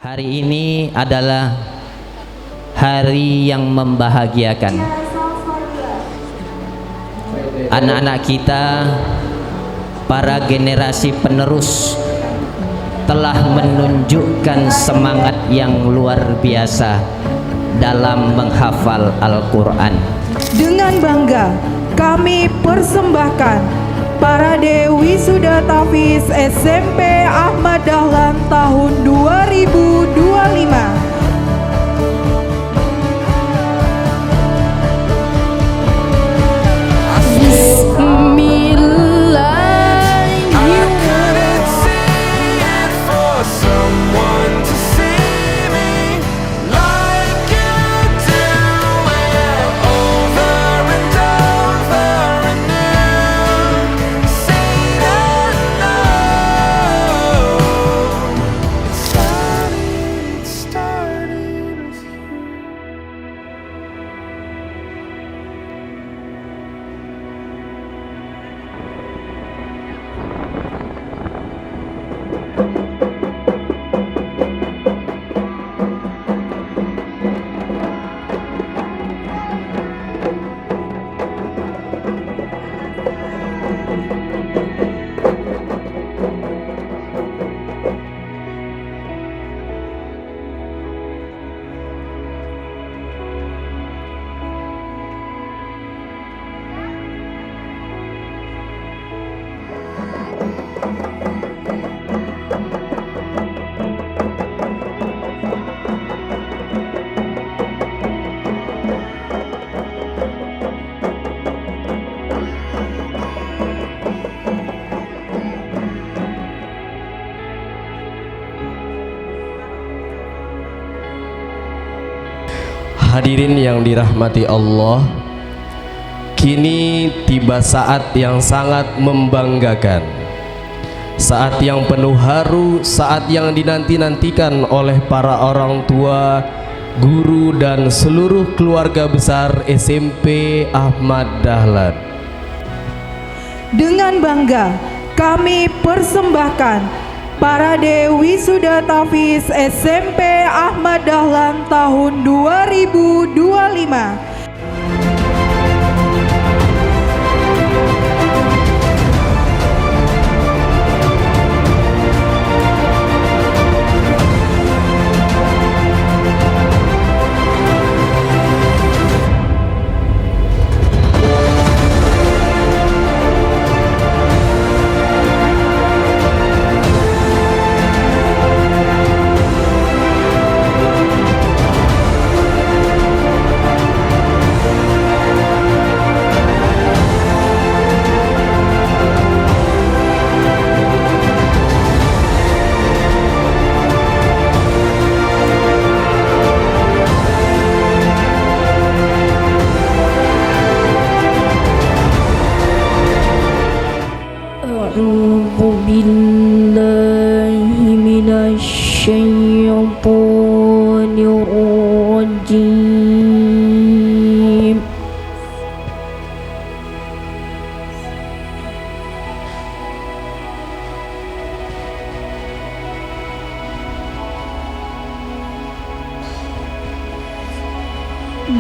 Hari ini adalah hari yang membahagiakan. Anak-anak kita, para generasi penerus telah menunjukkan semangat yang luar biasa dalam menghafal Al-Quran. Dengan bangga kami persembahkan Parade Wisuda Tafiz SMP Ahmad Dahlan tahun 2025. Hadirin yang dirahmati Allah, kini tiba saat yang sangat membanggakan, saat yang penuh haru, saat yang dinanti-nantikan oleh para orang tua, guru dan seluruh keluarga besar SMP Ahmad Dahlan. Dengan bangga kami persembahkan Parade Wisuda Tafiz SMP Ahmad Dahlan tahun 2025. أعوذ بالله من الشيطان الرجيم.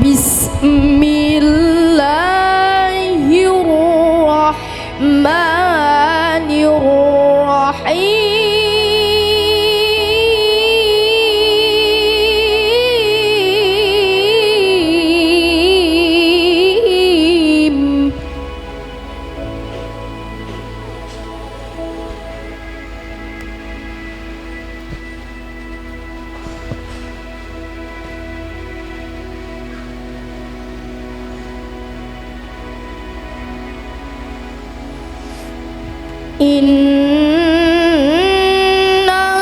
Bismillahirrahmanirrahim. Inna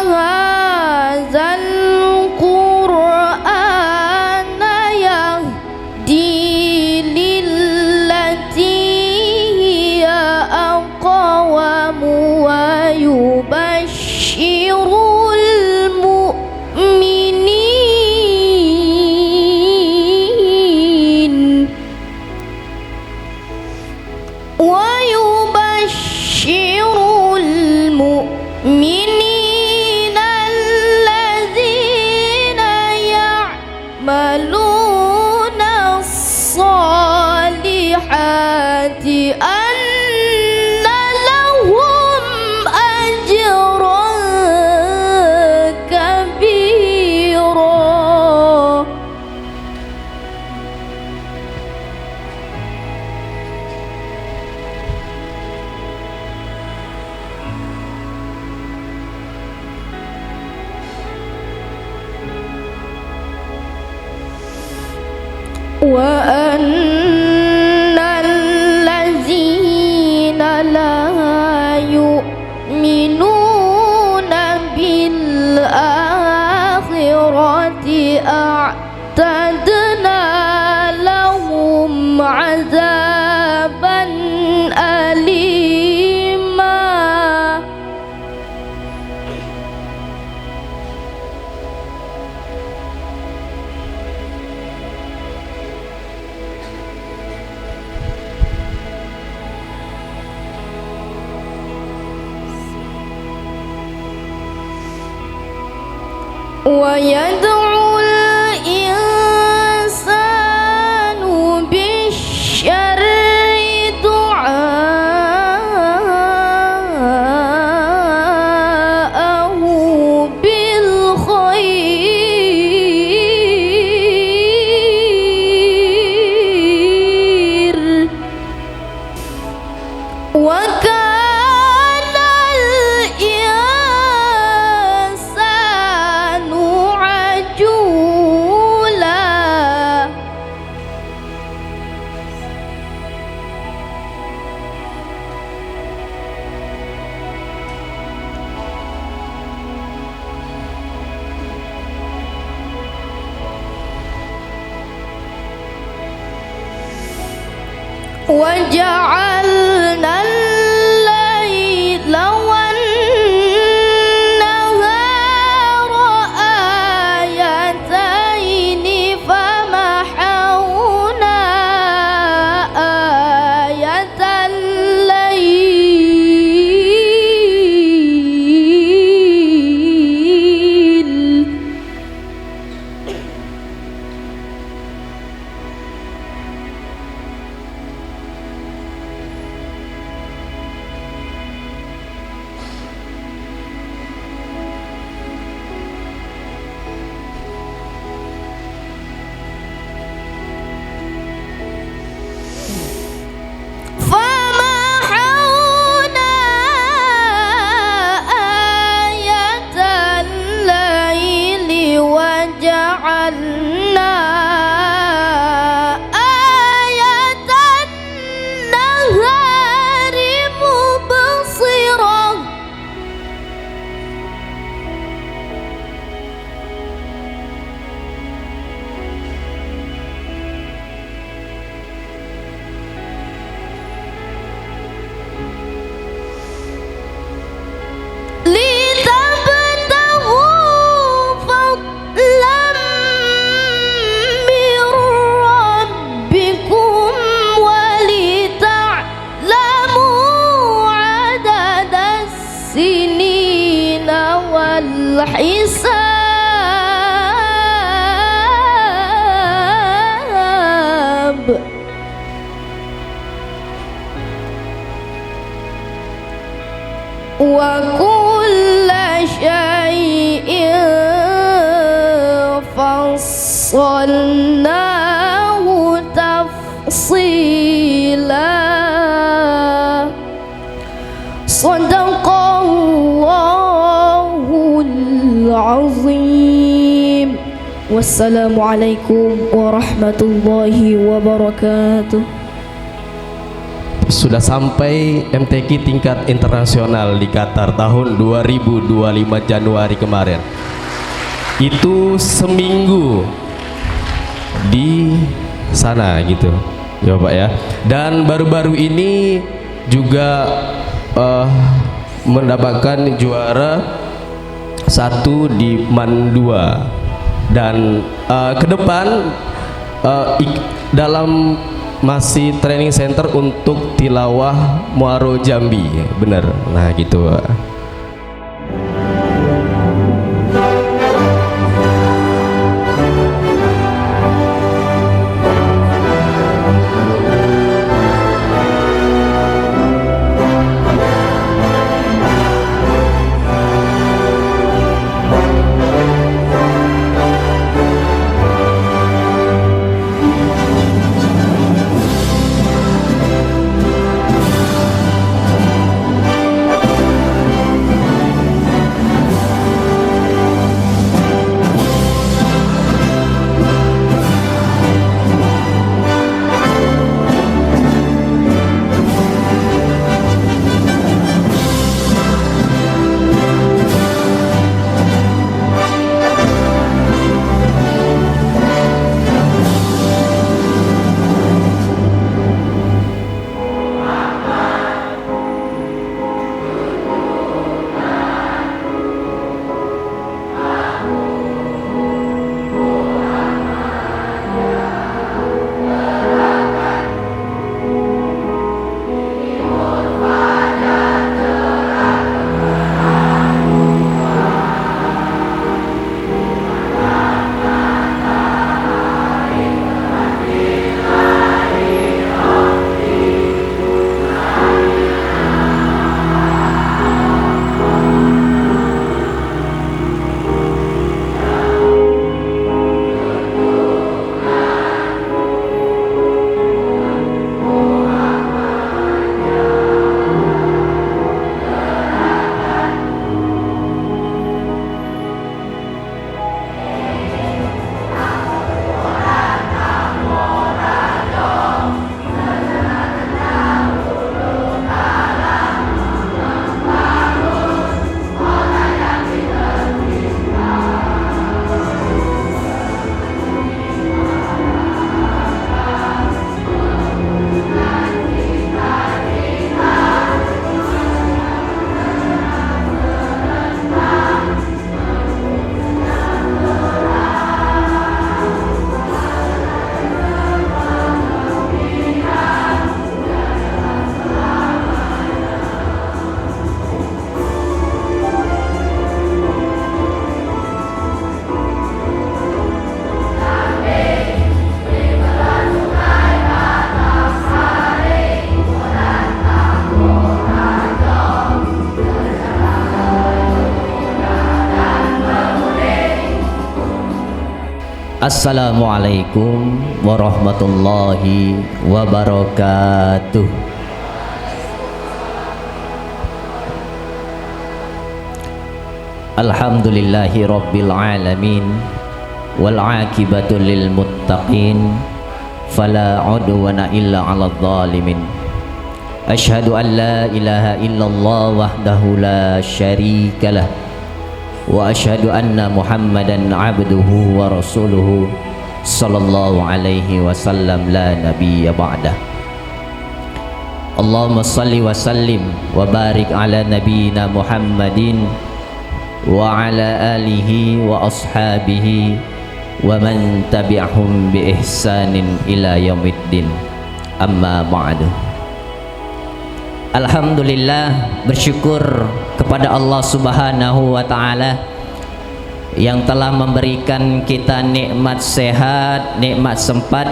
hadzal Qur'ana yahdi lillati hiya aqwam wa yubashshirul mu'minin wa yubashshirul وأن الذين لا يؤمنون بالآخرة أعتدنا لهم عذابا أليما. ويدعو الإنسان بالشر دعاءه بالخير وكان الإنسان عجولا. وجعلنا الليل والنهار آيتين فمحونا آية الليل فمحونا آية الليل وجعلنا آية النهار مبصرة لتبتغوا فضلا من ربكم ولتعلموا عدد السنين والحساب وكل شيء فصلناه تفصيلا. صدق الله العظيم. والسلام عليكم ورحمة الله وبركاته. Sudah sampai MTQ tingkat internasional di Qatar tahun 2025 Januari kemarin. Itu seminggu di sana gitu ya Pak ya. Dan baru-baru ini juga mendapatkan juara 1 di MAN 2. Dan ke depan dalam masih training center untuk tilawah Muaro Jambi, bener. Nah gitu. Assalamualaikum warahmatullahi wabarakatuh. Alhamdulillahi rabbil alamin, wal aqibatu lil muttaqin, fala udwana illa 'alal zalimin. Asyhadu an la ilaha illallah wahdahu la syarikalah, wa asyhadu anna Muhammadan abduhu wa rasuluhu sallallahu alaihi wasallam la nabiyya ba'dah. Allahumma salli wa sallim wa barik ala nabiyyina Muhammadin wa ala alihi wa ashabihi wa man tabi'ahum bi ihsanin ila yaumiddin. Amma ba'du. Alhamdulillah, bersyukur kepada Allah Subhanahu wa taala yang telah memberikan kita nikmat sehat, nikmat sempat,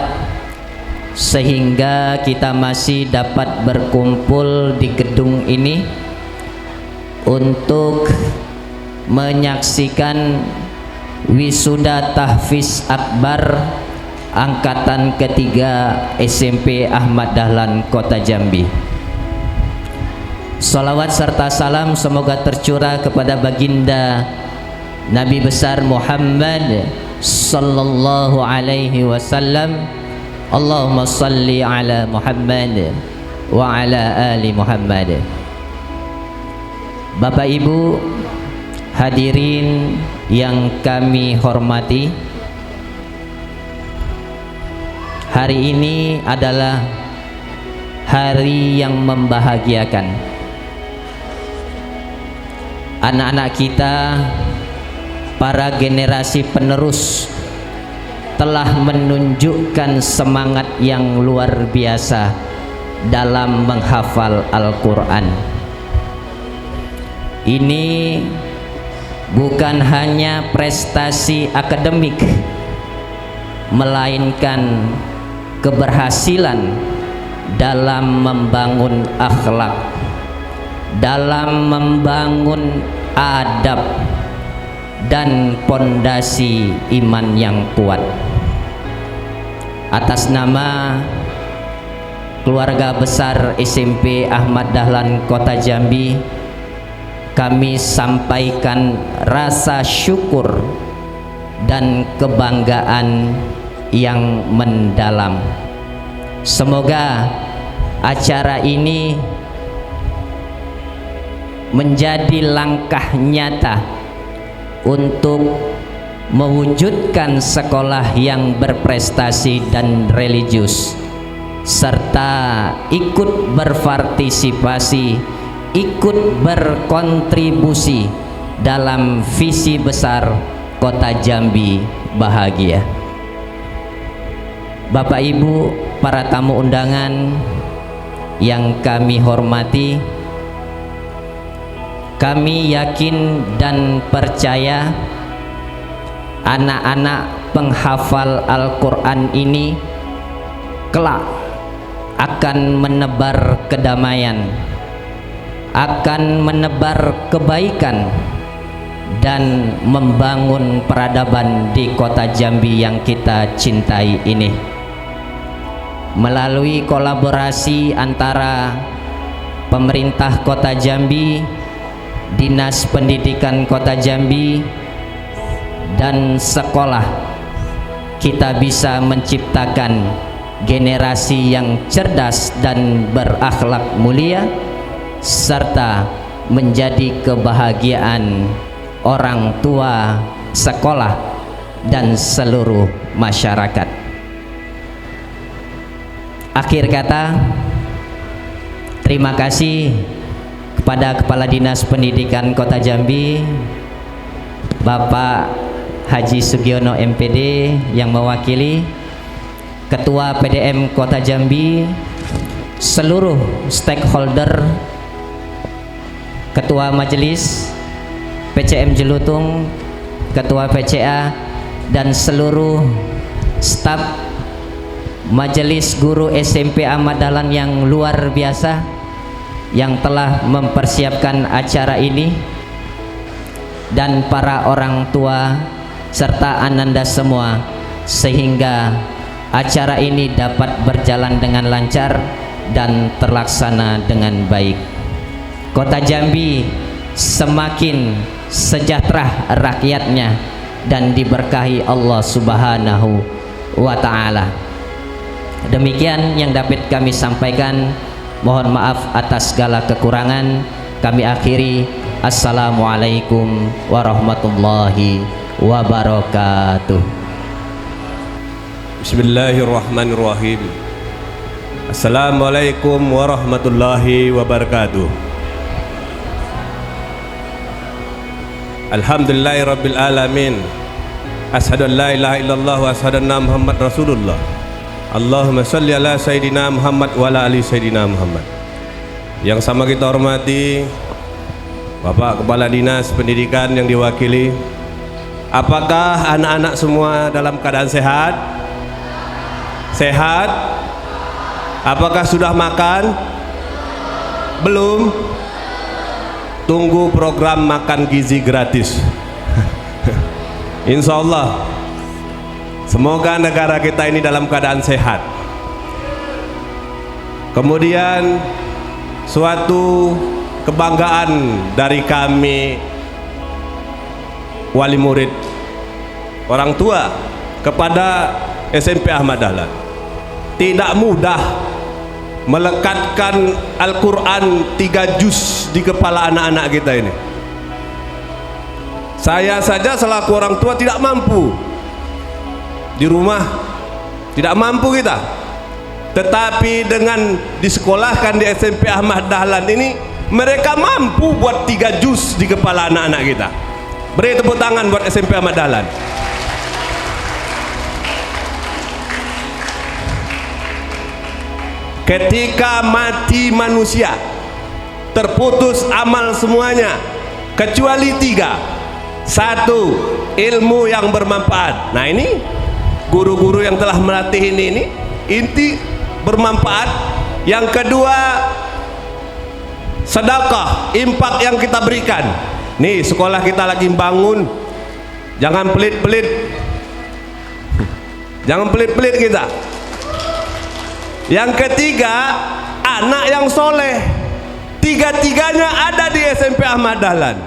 sehingga kita masih dapat berkumpul di gedung ini untuk menyaksikan wisuda tahfiz akbar angkatan ketiga SMP Ahmad Dahlan Kota Jambi. Salawat serta salam semoga tercurah kepada baginda Nabi besar Muhammad sallallahu alaihi wasallam. Allahumma salli ala Muhammad wa ala ali Muhammad. Bapak Ibu hadirin yang kami hormati, hari ini adalah hari yang membahagiakan. Anak-anak kita, para generasi penerus telah menunjukkan semangat yang luar biasa dalam menghafal Al-Quran. Ini bukan hanya prestasi akademik, melainkan keberhasilan dalam membangun akhlak, dalam membangun adab dan pondasi iman yang kuat. Atas nama keluarga besar SMP Ahmad Dahlan Kota Jambi, kami sampaikan rasa syukur dan kebanggaan yang mendalam. Semoga acara ini menjadi langkah nyata untuk mewujudkan sekolah yang berprestasi dan religius, serta ikut berpartisipasi, ikut berkontribusi dalam visi besar Kota Jambi bahagia. Bapak Ibu, para tamu undangan yang kami hormati, kami yakin dan percaya anak-anak penghafal Al-Quran ini kelak akan menebar kedamaian, akan menebar kebaikan, dan membangun peradaban di Kota Jambi yang kita cintai ini. Melalui kolaborasi antara pemerintah Kota Jambi, Dinas Pendidikan Kota Jambi, dan sekolah, kita bisa menciptakan generasi yang cerdas dan berakhlak mulia, serta menjadi kebahagiaan orang tua, sekolah, dan seluruh masyarakat. Akhir kata, terima kasih kepada Kepala Dinas Pendidikan Kota Jambi, Bapak Haji Sugiono MPD yang mewakili, Ketua PDM Kota Jambi, seluruh stakeholder, Ketua Majelis PCM Jelutung, Ketua PCA, dan seluruh staf Majelis Guru SMP Ahmad Dahlan yang luar biasa yang telah mempersiapkan acara ini, dan para orang tua serta ananda semua sehingga acara ini dapat berjalan dengan lancar dan terlaksana dengan baik. Kota Jambi semakin sejahtera rakyatnya dan diberkahi Allah Subhanahu wa Ta'ala. Demikian yang dapat kami sampaikan. Mohon maaf atas segala kekurangan. Kami akhiri. Assalamualaikum warahmatullahi wabarakatuh. Bismillahirrahmanirrahim. Assalamualaikum warahmatullahi wabarakatuh. Alhamdulillahi rabbil alamin. Ashhadu an la ilaha illallah wa ashhadu anna Muhammad Rasulullah. Allahumma salli ala Sayyidina Muhammad wa ala ali Sayyidina Muhammad. Yang sama kita hormati Bapak Kepala Dinas Pendidikan yang diwakili. Apakah anak-anak semua dalam keadaan sehat? Sehat? Apakah sudah makan? Belum? Tunggu program makan gizi gratis. Insya Allah. Semoga negara kita ini dalam keadaan sehat. Kemudian suatu kebanggaan dari kami wali murid, orang tua kepada SMP Ahmad Dahlan. Tidak mudah melekatkan Al-Quran 3 juz di kepala anak-anak kita ini. Saya saja selaku orang tua tidak mampu. Di rumah tidak mampu kita. Tetapi dengan disekolahkan di SMP Ahmad Dahlan ini, mereka mampu buat 3 juz di kepala anak-anak kita. Beri tepuk tangan buat SMP Ahmad Dahlan. Ketika mati manusia, terputus amal semuanya kecuali 3. 1, ilmu yang bermanfaat. Nah ini guru-guru yang telah melatih ini inti bermanfaat. Yang kedua, sedekah, infak yang kita berikan. Nih sekolah kita lagi bangun, jangan pelit-pelit, jangan pelit-pelit kita. Yang ketiga, anak yang soleh. 3-tiganya ada di SMP Ahmad Dahlan.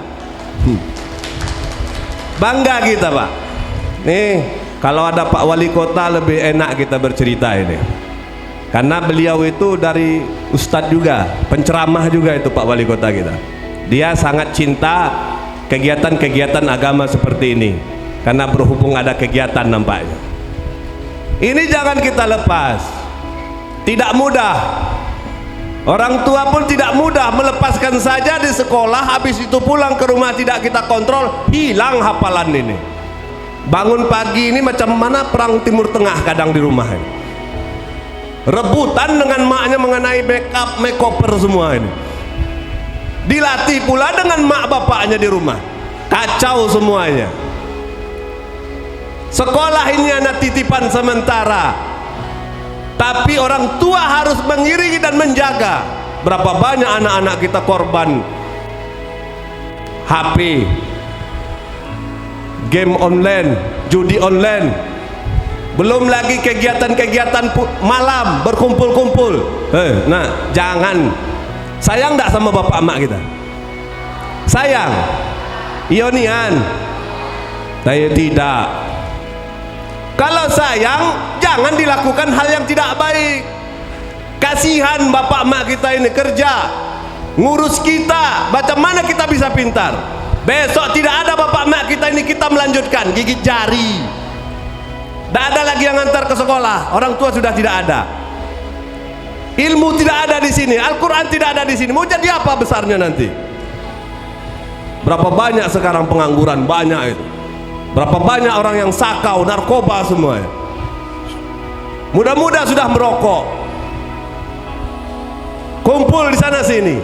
Bangga kita Pak. Nih kalau ada Pak Wali Kota lebih enak kita bercerita ini, karena beliau itu dari Ustadz juga, penceramah juga itu Pak Wali Kota kita. Dia sangat cinta kegiatan-kegiatan agama seperti ini, karena berhubung ada kegiatan nampaknya. Ini jangan kita lepas. Tidak mudah. Orang tua pun tidak mudah melepaskan saja di sekolah, habis itu pulang ke rumah tidak kita kontrol, hilang hafalan ini. Bangun pagi ini macam mana perang Timur Tengah kadang di rumah ini. Rebutan dengan maknya mengenai makeup, makeover semua ini. Dilatih pula dengan mak bapaknya di rumah. Kacau semuanya. Sekolah ini anak titipan sementara, tapi orang tua harus mengiringi dan menjaga. Berapa banyak anak-anak kita korban HP, game online, judi online, belum lagi kegiatan-kegiatan malam berkumpul-kumpul. Nah, jangan. Sayang enggak sama bapak emak kita? Sayang? Ionian? Saya tidak. Kalau sayang, jangan dilakukan hal yang tidak baik. Kasihan bapak emak kita ini kerja, ngurus kita, macam mana kita bisa pintar? Besok tidak ada bapak emak kita ini, kita melanjutkan gigit jari. Tidak ada lagi yang antar ke sekolah, orang tua sudah tidak ada. Ilmu tidak ada di sini, Al-Quran tidak ada di sini. Mau jadi apa besarnya nanti? Berapa banyak sekarang pengangguran, banyak itu. Berapa banyak orang yang sakau, narkoba semuanya. Muda-muda sudah merokok, kumpul di sana sini.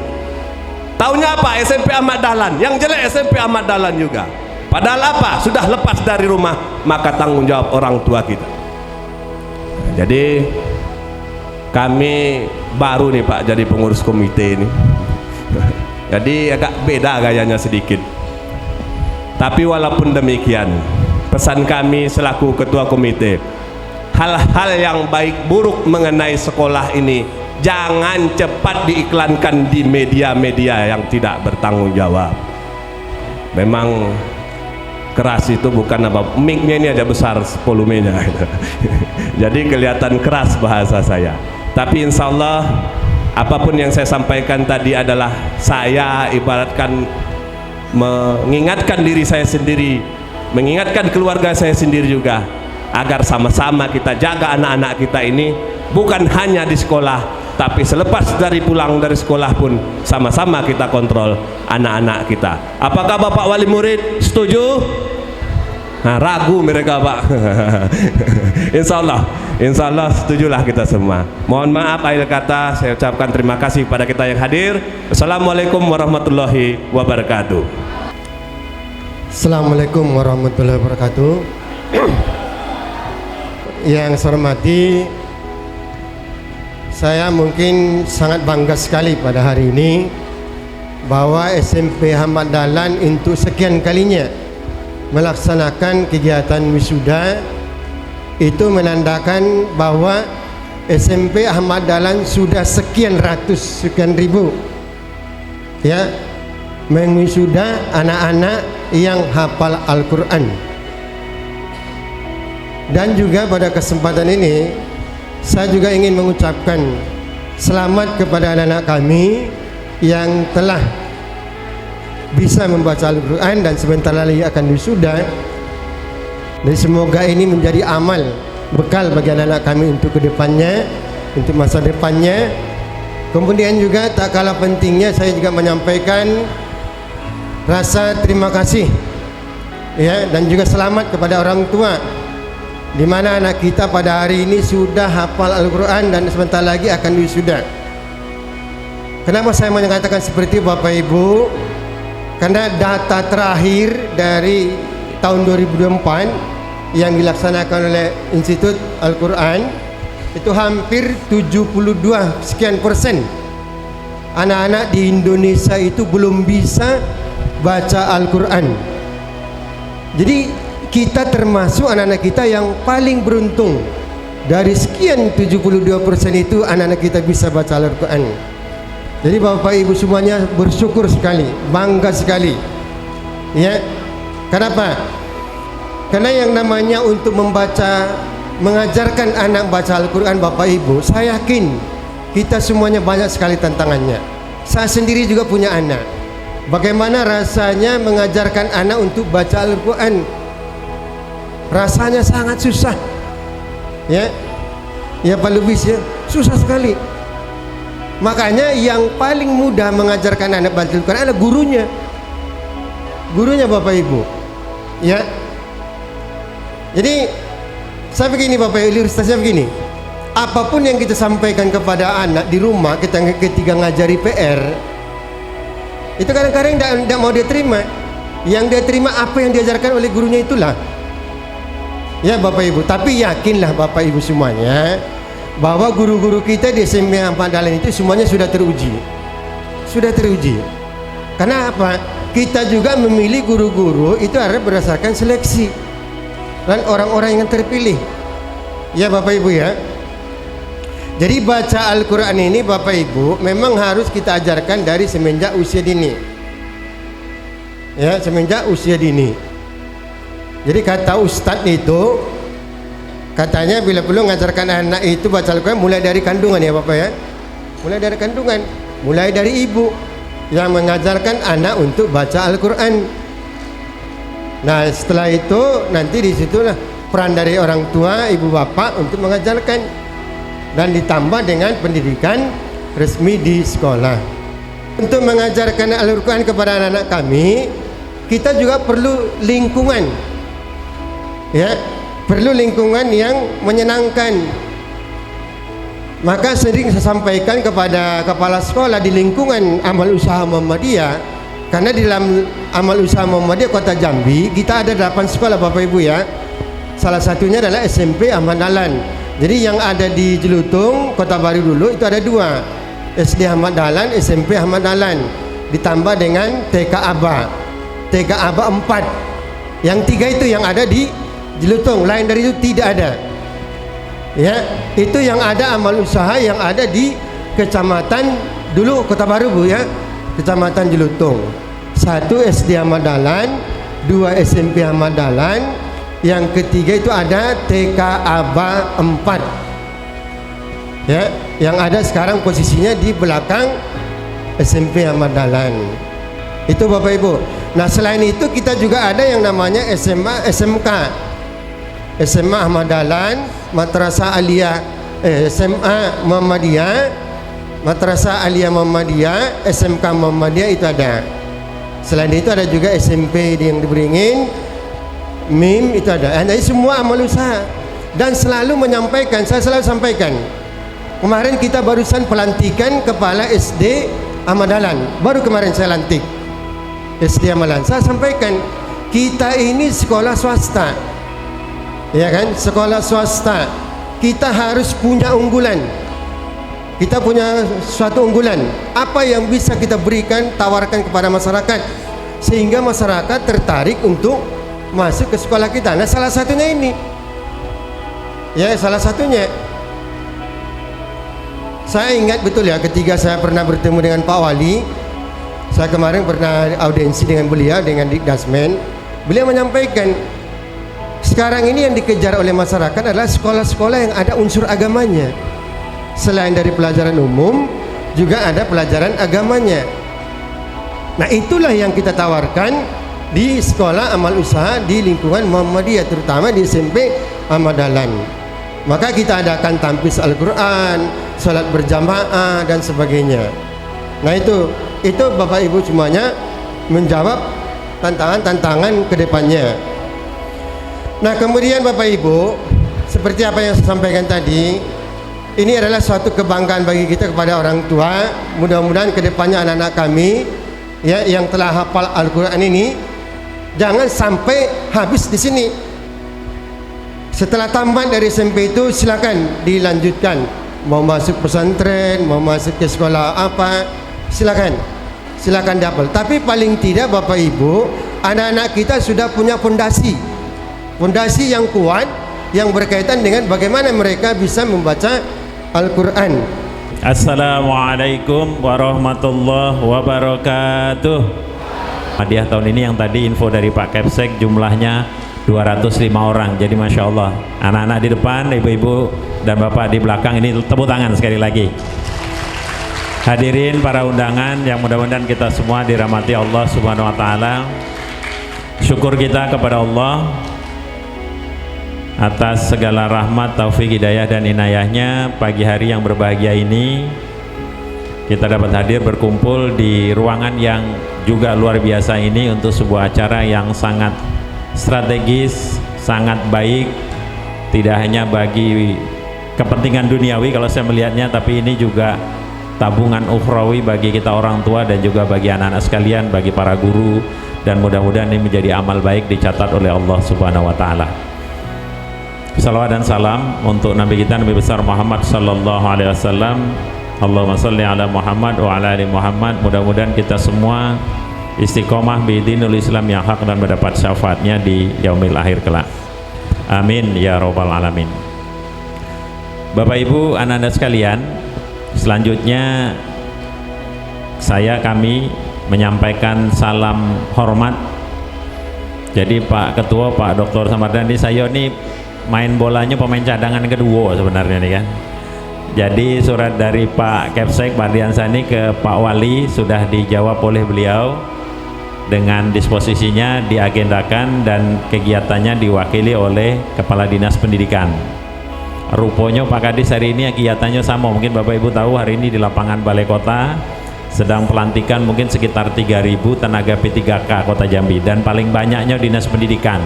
Taunya apa? SMP Ahmad Dahlan. Yang jelek SMP Ahmad Dahlan juga. Padahal apa? Sudah lepas dari rumah, maka tanggung jawab orang tua kita. Nah, jadi kami baru nih Pak jadi pengurus komite ini. Jadi agak beda gayanya sedikit. Tapi walaupun demikian, pesan kami selaku ketua komite, hal-hal yang baik buruk mengenai sekolah ini jangan cepat diiklankan di media-media yang tidak bertanggung jawab. Memang keras itu bukan apa, mic-nya ini aja besar volumenya jadi kelihatan keras bahasa saya, tapi insya Allah apapun yang saya sampaikan tadi adalah saya ibaratkan mengingatkan diri saya sendiri, mengingatkan keluarga saya sendiri juga, agar sama-sama kita jaga anak-anak kita ini, bukan hanya di sekolah tapi selepas dari pulang dari sekolah pun sama-sama kita kontrol anak-anak kita. Apakah Bapak Wali Murid setuju? Nah, ragu mereka Pak. Insya Allah setujulah kita semua. Mohon maaf akhir kata, saya ucapkan terima kasih pada kita yang hadir. Assalamualaikum warahmatullahi wabarakatuh. Assalamualaikum warahmatullahi wabarakatuh. Yang saya hormati, saya mungkin sangat bangga sekali pada hari ini bahwa SMP Ahmad Dahlan untuk sekian kalinya melaksanakan kegiatan wisuda. Itu menandakan bahwa SMP Ahmad Dahlan sudah sekian ratus, sekian ribu ya mengwisuda anak-anak yang hafal Al-Quran. Dan juga pada kesempatan ini saya juga ingin mengucapkan selamat kepada anak-anak kami yang telah bisa membaca Al-Quran dan sebentar lagi akan wisuda. Dan semoga ini menjadi amal bekal bagi anak-anak kami untuk kedepannya, untuk masa depannya. Kemudian juga tak kalah pentingnya saya juga menyampaikan rasa terima kasih ya, dan juga selamat kepada orang tua, di mana anak kita pada hari ini sudah hafal Al-Quran dan sebentar lagi akan wisuda. Kenapa saya mengatakan seperti Bapak Ibu? Karena data terakhir dari tahun 2024 yang dilaksanakan oleh Institut Al-Quran, itu hampir 72 sekian persen anak-anak di Indonesia itu belum bisa baca Al-Quran. Jadi kita termasuk anak-anak kita yang paling beruntung. Dari sekian 72% itu anak-anak kita bisa baca Al-Quran. Jadi Bapak Ibu semuanya bersyukur sekali, bangga sekali ya. Kenapa? Karena yang namanya untuk membaca, mengajarkan anak baca Al-Quran, Bapak Ibu, saya yakin kita semuanya banyak sekali tantangannya. Saya sendiri juga punya anak. Bagaimana rasanya mengajarkan anak untuk baca Al-Quran? Rasanya sangat susah ya. Ya Pak Lubis ya, susah sekali. Makanya yang paling mudah mengajarkan anak baca Al-Quran adalah gurunya. Gurunya Bapak Ibu ya. Jadi saya begini Bapak Ibu, ilustrasinya begini. Apapun yang kita sampaikan kepada anak di rumah, kita ketika ngajari PR, itu kadang-kadang tidak mau dia terima. Yang dia terima apa yang diajarkan oleh gurunya itulah ya Bapak Ibu. Tapi yakinlah Bapak Ibu semuanya bahwa guru-guru kita di SMP Ahmad Dahlan itu semuanya sudah teruji. Sudah teruji. Karena apa? Kita juga memilih guru-guru itu adalah berdasarkan seleksi dan orang-orang yang terpilih ya Bapak Ibu ya. Jadi baca Al-Quran ini Bapak Ibu memang harus kita ajarkan dari semenjak usia dini ya, semenjak usia dini. Jadi kata Ustadz itu, katanya bila perlu mengajarkan anak itu baca Al-Quran mulai dari kandungan ya Bapak ya. Mulai dari kandungan, mulai dari ibu yang mengajarkan anak untuk baca Al-Quran. Nah setelah itu nanti disitulah peran dari orang tua, ibu bapak untuk mengajarkan, dan ditambah dengan pendidikan resmi di sekolah. Untuk mengajarkan Al-Quran kepada anak-anak kami, kita juga perlu lingkungan ya, perlu lingkungan yang menyenangkan. Maka sering saya sampaikan kepada kepala sekolah di lingkungan amal usaha Muhammadiyah, karena di dalam amal usaha Muhammadiyah Kota Jambi kita ada 8 sekolah Bapak Ibu ya. Salah satunya adalah SMP Ahmad Dahlan. Jadi yang ada di Jelutung Kota Baru dulu itu ada 2, SD Ahmad Dahlan, SMP Ahmad Dahlan, ditambah dengan TK Aba. TK Aba 4 Yang 3 itu yang ada di Jelutong, lain dari itu tidak ada. Ya, itu yang ada amal usaha yang ada di kecamatan dulu Kota Baru Bu ya, kecamatan Jelutong. 1 SD Ahmad Dahlan, 2 SMP Ahmad Dahlan, yang ketiga itu ada TK Aba 4. Ya, yang ada sekarang posisinya di belakang SMP Ahmad Dahlan. Itu Bapak Ibu. Nah, selain itu kita juga ada yang namanya SMA SMK. SMA Ahmad Dahlan, Madrasah Aliyah SMA Muhammadiyah, Madrasah Aliyah Muhammadiyah, SMK Muhammadiyah itu ada. Selain itu ada juga SMP yang di Beringin, MIM itu ada. Jadi semua amal usaha. Dan selalu menyampaikan, saya selalu sampaikan. Kemarin kita barusan pelantikan kepala SD Ahmad Dahlan. Baru kemarin saya lantik SD Ahmad Dahlan. Saya sampaikan, kita ini sekolah swasta. Ya kan, sekolah swasta. Kita harus punya unggulan. Kita punya suatu unggulan. Apa yang bisa kita berikan, tawarkan kepada masyarakat sehingga masyarakat tertarik untuk masuk ke sekolah kita. Nah, salah satunya ini. Ya, salah satunya. Saya ingat betul ya, ketika saya pernah bertemu dengan Pak Wali. Saya kemarin pernah audiensi dengan beliau, dengan Dikdasmen. Beliau menyampaikan, sekarang ini yang dikejar oleh masyarakat adalah sekolah-sekolah yang ada unsur agamanya. Selain dari pelajaran umum, juga ada pelajaran agamanya. Nah, itulah yang kita tawarkan di sekolah amal usaha di lingkungan Muhammadiyah, terutama di SMP Ahmad Dahlan. Maka kita adakan tampis Al-Quran, salat berjamaah dan sebagainya. Nah, itu Bapak Ibu semuanya menjawab tantangan-tantangan ke depannya. Nah, kemudian Bapak Ibu, seperti apa yang saya sampaikan tadi, ini adalah suatu kebanggaan bagi kita kepada orang tua. Mudah-mudahan ke depannya anak-anak kami ya yang telah hafal Al-Quran ini jangan sampai habis di sini. Setelah tamat dari SMP itu silakan dilanjutkan. Mau masuk pesantren, mau masuk ke sekolah apa, silakan dihafal. Tapi paling tidak Bapak Ibu, anak-anak kita sudah punya fondasi yang kuat yang berkaitan dengan bagaimana mereka bisa membaca Al-Quran. Assalamualaikum warahmatullahi wabarakatuh. Hadiah tahun ini yang tadi info dari Pak Kepsek jumlahnya 205 orang. Jadi Masya Allah, anak-anak di depan, ibu-ibu dan bapak di belakang, ini tepuk tangan sekali lagi. Hadirin para undangan yang mudah-mudahan kita semua dirahmati Allah Subhanahu wa taala. Syukur kita kepada Allah atas segala rahmat, taufik, hidayah dan inayahnya. Pagi hari yang berbahagia ini kita dapat hadir berkumpul di ruangan yang juga luar biasa ini untuk sebuah acara yang sangat strategis, sangat baik, tidak hanya bagi kepentingan duniawi kalau saya melihatnya, tapi ini juga tabungan ukhrawi bagi kita orang tua dan juga bagi anak-anak sekalian, bagi para guru, dan mudah-mudahan ini menjadi amal baik dicatat oleh Allah Subhanahu wa taala. Salawat dan salam untuk Nabi kita, Nabi besar Muhammad sallallahu alaihi wasallam. Allahumma shalli ala Muhammad wa ala ali Muhammad. Mudah-mudahan kita semua istiqomah bidinul Islam yang hak dan mendapat syafaatnya di yaumil akhir kelak. Amin ya rabbal alamin. Bapak Ibu, anak-anak sekalian, selanjutnya kami menyampaikan salam hormat. Jadi Pak Ketua, Pak Dr. Samardani, saya ini main bolanya pemain cadangan kedua sebenarnya nih kan. Jadi surat dari Pak Kepsek Pak Diansani ke Pak Wali sudah dijawab oleh beliau dengan disposisinya diagendakan dan kegiatannya diwakili oleh Kepala Dinas Pendidikan. Rupanya Pak Kadis hari ini kegiatannya sama, mungkin Bapak Ibu tahu hari ini di lapangan Balai Kota sedang pelantikan mungkin sekitar 3.000 tenaga P3K Kota Jambi, dan paling banyaknya Dinas Pendidikan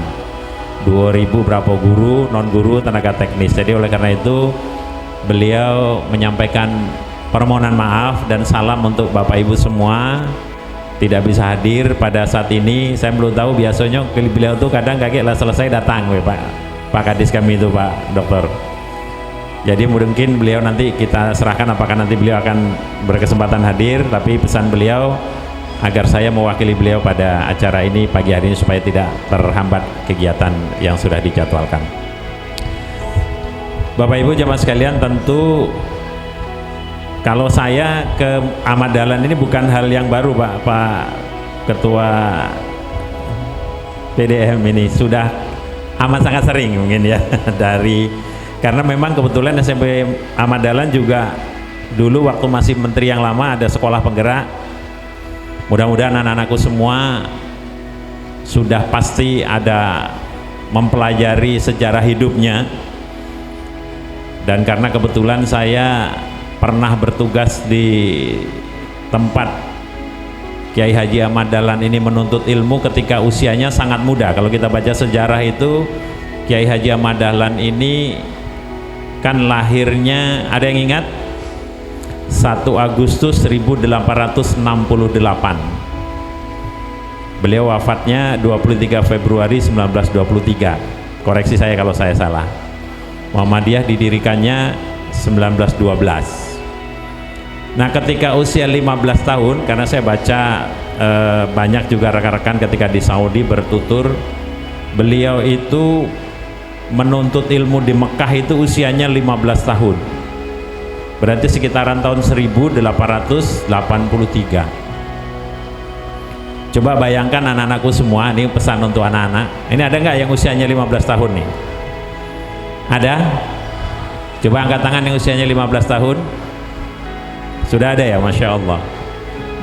2.000 berapa guru, non guru, tenaga teknis. Jadi oleh karena itu beliau menyampaikan permohonan maaf dan salam untuk Bapak Ibu semua tidak bisa hadir pada saat ini. Saya belum tahu, biasanya beliau tuh kadang kaget lah selesai datang Pak Kadis kami itu Pak Dokter. Jadi mungkin beliau nanti kita serahkan apakah nanti beliau akan berkesempatan hadir, tapi pesan beliau agar saya mewakili beliau pada acara ini pagi hari ini supaya tidak terhambat kegiatan yang sudah dijadwalkan. Bapak Ibu jemaah sekalian, tentu kalau saya ke Ahmad Dahlan ini bukan hal yang baru, Pak Ketua PDM ini sudah amat sangat sering mungkin ya karena memang kebetulan SMP Ahmad Dahlan juga dulu waktu masih menteri yang lama ada sekolah penggerak. Mudah-mudahan anak-anakku semua sudah pasti ada mempelajari sejarah hidupnya, dan karena kebetulan saya pernah bertugas di tempat Kiai Haji Ahmad Dahlan ini menuntut ilmu ketika usianya sangat muda. Kalau kita baca sejarah itu, Kiai Haji Ahmad Dahlan ini kan lahirnya, ada yang ingat? 1 Agustus 1868. Beliau wafatnya 23 Februari 1923. Koreksi saya kalau saya salah. Muhammadiyah didirikannya 1912. Nah, ketika usia 15 tahun, karena saya baca banyak juga rekan-rekan ketika di Saudi bertutur, beliau itu menuntut ilmu di Mekah itu usianya 15 tahun. Berarti sekitaran tahun 1883. Coba bayangkan anak-anakku semua, ini pesan untuk anak-anak. Ini ada nggak yang usianya 15 tahun nih? Ada? Coba angkat tangan yang usianya 15 tahun. Sudah ada ya, Masya Allah.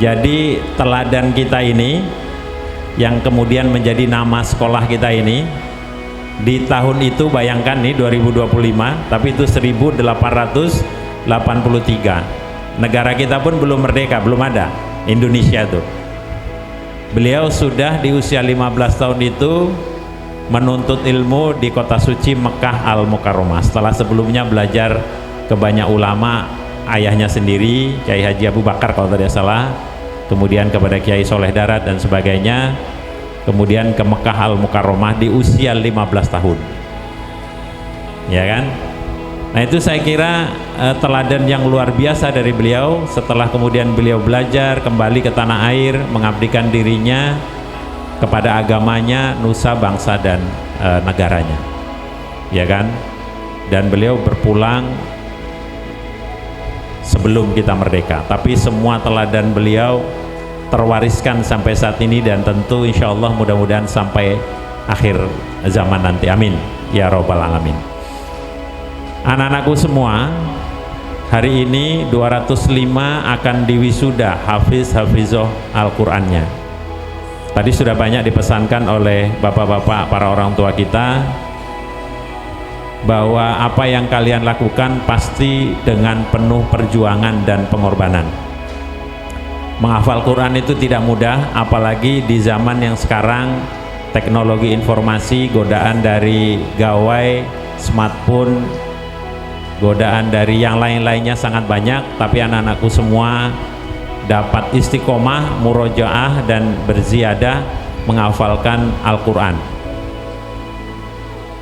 Jadi teladan kita ini yang kemudian menjadi nama sekolah kita ini, di tahun itu bayangkan nih 2025, tapi itu 1883. Negara kita pun belum merdeka, belum ada Indonesia tuh. Beliau sudah di usia 15 tahun itu menuntut ilmu di kota suci Mekah Al-Mukarramah. Setelah sebelumnya belajar ke banyak ulama, ayahnya sendiri Kiai Haji Abu Bakar kalau tidak salah, kemudian kepada Kiai Soleh Darat dan sebagainya, kemudian ke Mekah Al-Mukarramah di usia 15 tahun, ya kan? Nah, itu saya kira teladan yang luar biasa dari beliau. Setelah kemudian beliau belajar kembali ke tanah air, mengabdikan dirinya kepada agamanya, nusa, bangsa dan negaranya, ya kan? Dan beliau berpulang sebelum kita merdeka, tapi semua teladan beliau terwariskan sampai saat ini, dan tentu insya Allah mudah-mudahan sampai akhir zaman nanti, amin ya robbal alamin. Anak-anakku semua, hari ini 205 akan diwisuda hafizoh Al-Qur'annya. Tadi sudah banyak dipesankan oleh bapak-bapak para orang tua kita bahwa apa yang kalian lakukan pasti dengan penuh perjuangan dan pengorbanan. Menghafal Quran itu tidak mudah, apalagi di zaman yang sekarang teknologi informasi, godaan dari gawai, smartphone, godaan dari yang lain-lainnya sangat banyak. Tapi anak-anakku semua dapat istiqomah, murojaah dan berziyadah menghafalkan Al-Quran.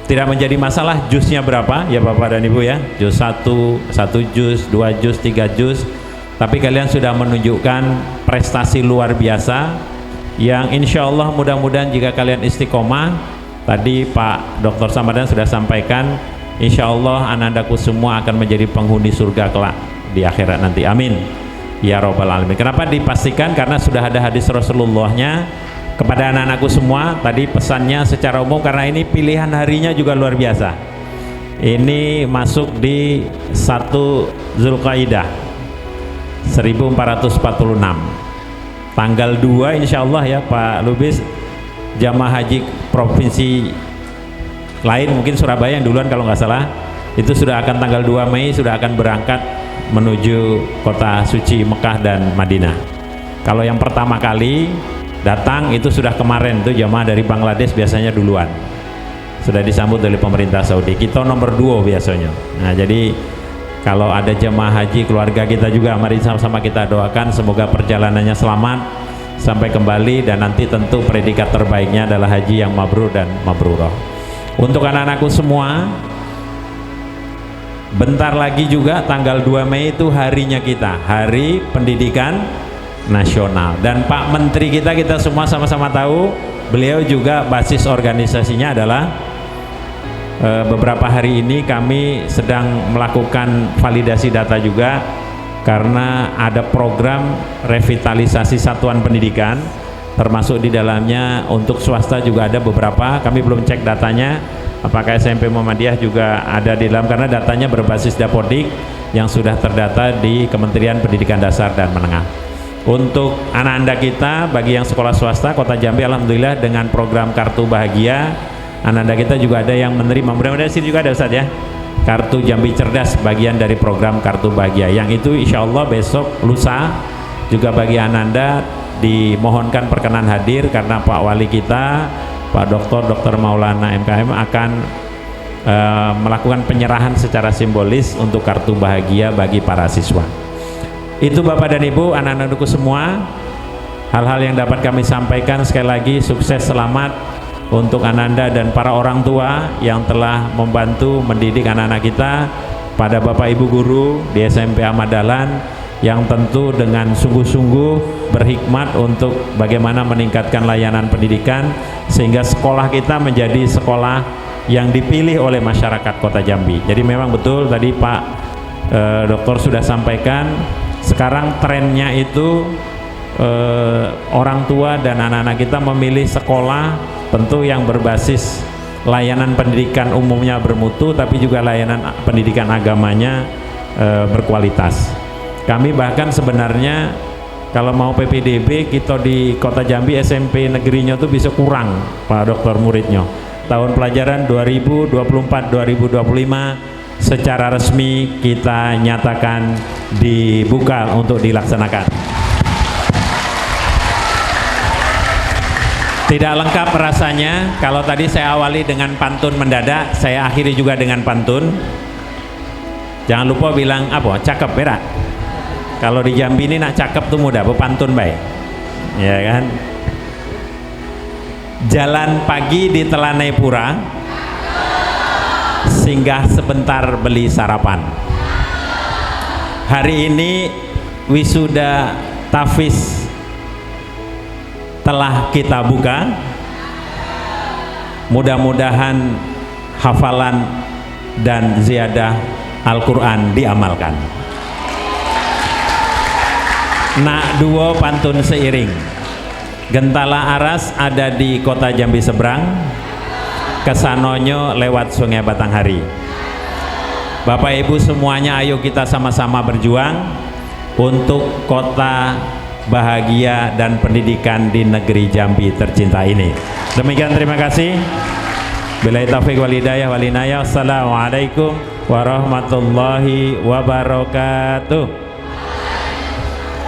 Tidak menjadi masalah juznya berapa ya Bapak dan Ibu ya, juz 1 juz, 2 juz, 3 juz, tapi kalian sudah menunjukkan prestasi luar biasa yang insya Allah mudah-mudahan jika kalian istiqomah, tadi Pak Dr. Samardan sudah sampaikan, insya Allah anak-anakku semua akan menjadi penghuni surga kelak di akhirat nanti, amin ya robbal alamin. Kenapa dipastikan? Karena sudah ada hadis Rasulullahnya kepada anak-anakku semua. Tadi pesannya secara umum karena ini pilihan harinya juga luar biasa. Ini masuk di 1 Zulqaidah 1446, tanggal 2 insya Allah ya Pak Lubis. Jamaah haji provinsi lain, mungkin Surabaya yang duluan kalau nggak salah, itu sudah akan tanggal 2 Mei sudah akan berangkat menuju kota suci Mekah dan Madinah. Kalau yang pertama kali datang itu sudah kemarin tuh jamaah dari Bangladesh, biasanya duluan sudah disambut oleh pemerintah Saudi. Kita nomor 2 biasanya. Nah, jadi kalau ada jamaah haji keluarga kita juga, mari sama-sama kita doakan semoga perjalanannya selamat sampai kembali, dan nanti tentu predikat terbaiknya adalah haji yang mabrur dan mabrurah. Untuk anak-anakku semua, bentar lagi juga tanggal 2 Mei itu harinya kita, Hari Pendidikan nasional. Dan Pak Menteri kita semua sama-sama tahu, beliau juga basis organisasinya adalah beberapa hari ini kami sedang melakukan validasi data juga, karena ada program revitalisasi satuan pendidikan, termasuk di dalamnya untuk swasta juga ada beberapa. Kami belum cek datanya apakah SMP Muhammadiyah juga ada di dalam, karena datanya berbasis Dapodik yang sudah terdata di Kementerian Pendidikan Dasar dan Menengah. Untuk anak-anak kita, bagi yang sekolah swasta Kota Jambi, alhamdulillah dengan program Kartu Bahagia, anak-anak kita juga ada yang menerima. Mudah-mudahan sini juga ada Ustaz ya, Kartu Jambi Cerdas, bagian dari program Kartu Bahagia, yang itu insya Allah besok lusa juga bagi anak-anak dimohonkan perkenan hadir, karena Pak Wali kita Pak Dr. Maulana MKM akan melakukan penyerahan secara simbolis untuk Kartu Bahagia bagi para siswa. Itu Bapak dan Ibu, anak-anakku semua, hal-hal yang dapat kami sampaikan. Sekali lagi sukses, selamat untuk Ananda dan para orang tua yang telah membantu mendidik anak-anak kita, pada Bapak Ibu guru di SMP Ahmad Dahlan yang tentu dengan sungguh-sungguh berhikmat untuk bagaimana meningkatkan layanan pendidikan sehingga sekolah kita menjadi sekolah yang dipilih oleh masyarakat Kota Jambi. Jadi memang betul tadi Pak Dokter sudah sampaikan, sekarang trennya itu orang tua dan anak-anak kita memilih sekolah tentu yang berbasis layanan pendidikan umumnya bermutu, tapi juga layanan pendidikan agamanya berkualitas. Kami bahkan sebenarnya kalau mau PPDB kita di Kota Jambi SMP negerinya tuh bisa kurang Pak Dokter muridnya. Tahun pelajaran 2024-2025 secara resmi kita nyatakan dibuka untuk dilaksanakan. Tidak lengkap rasanya kalau tadi saya awali dengan pantun mendadak, saya akhiri juga dengan pantun. Jangan lupa bilang apa? Cakep berak. Kalau di Jambi ini nak cakep tuh mudah, pantun baik. Ya kan? Jalan pagi di Telanai Pura, singgah sebentar beli sarapan. Hari ini wisuda Tafiz telah kita buka. Mudah-mudahan hafalan dan ziyadah Al-Quran diamalkan. Nak duo pantun seiring. Gentala aras ada di Kota Jambi seberang, kesanonyo lewat Sungai Batanghari. Bapak Ibu semuanya, ayo kita sama-sama berjuang untuk kota bahagia dan pendidikan di negeri Jambi tercinta ini. Demikian, terima kasih. Billahi taufiq wal hidayah wal inayah. Assalamualaikum warahmatullahi wabarakatuh.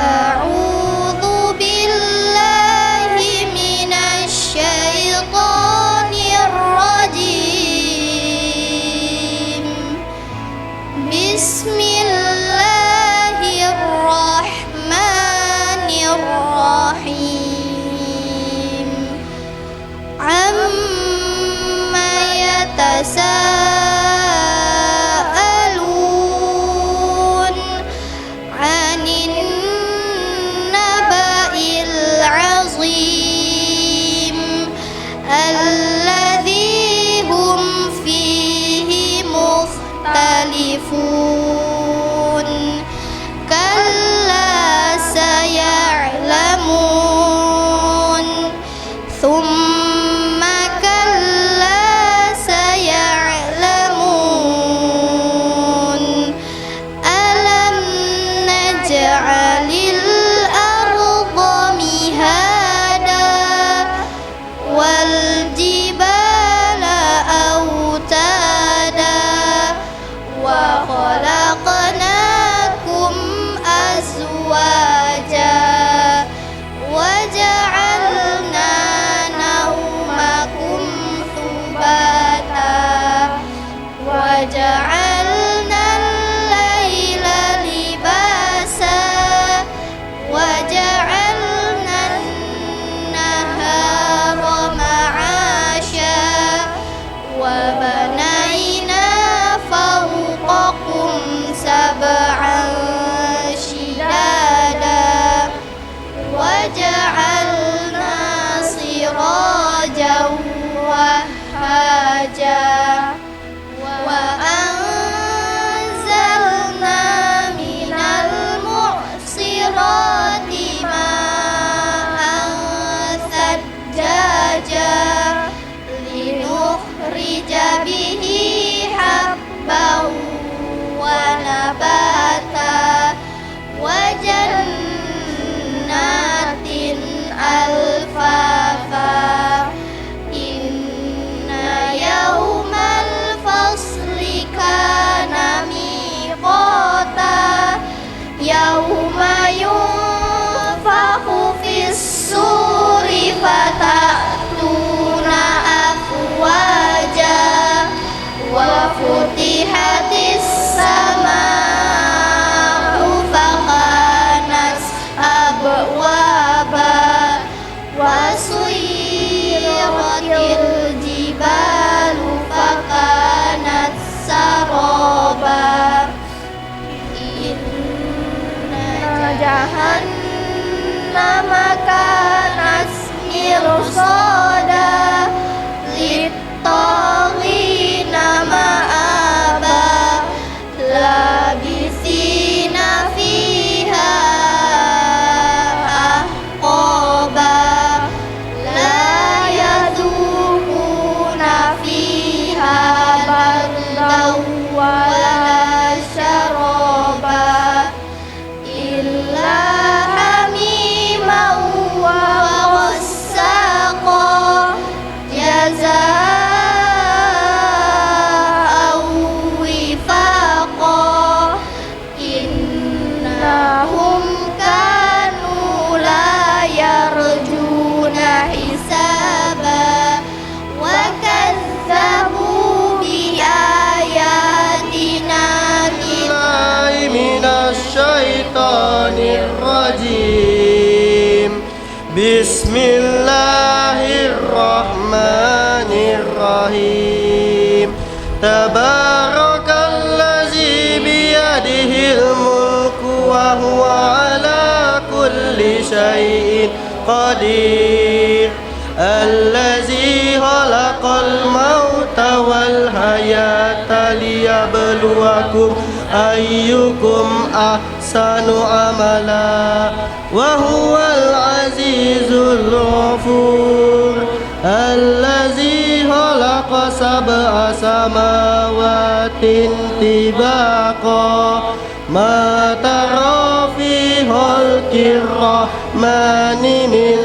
A'udzu billahi minasy syaithanir rajim. Bismillahirrahmanirrahim. Amma yatasaalun 'anin naba'il 'azim alladzi hum fihi mukhtalifun. Kalla saya'lamun thumma kalla saya'lamun alam naj'alil arda mihada wal jibala autada wa khalaqnakum وفتحت السماء فكانت أبوابا وسيرت الجبال فكانت سرابا إن جهنم كانت مرصادا للطاغين مآبا لابثين فيها أحقابا لا يذوقون فيها بردا ولا شرابا إلا حميما وغساقا جزاء وفاقا إنهم كانوا لا يرجون حسابا وكذبوا بآياتنا بالله من الشيطان الرجيم بسم الله الرحمن الرحيم تبارك الذي بيده الملك وهو على كل شيء قدير الذي خلق الموت والحياة ليبلوكم أيكم أحسن عملا وهو العزيز الغفور الذي خلق سبع سماوات طباقا ما ترى في خلق الرحمن من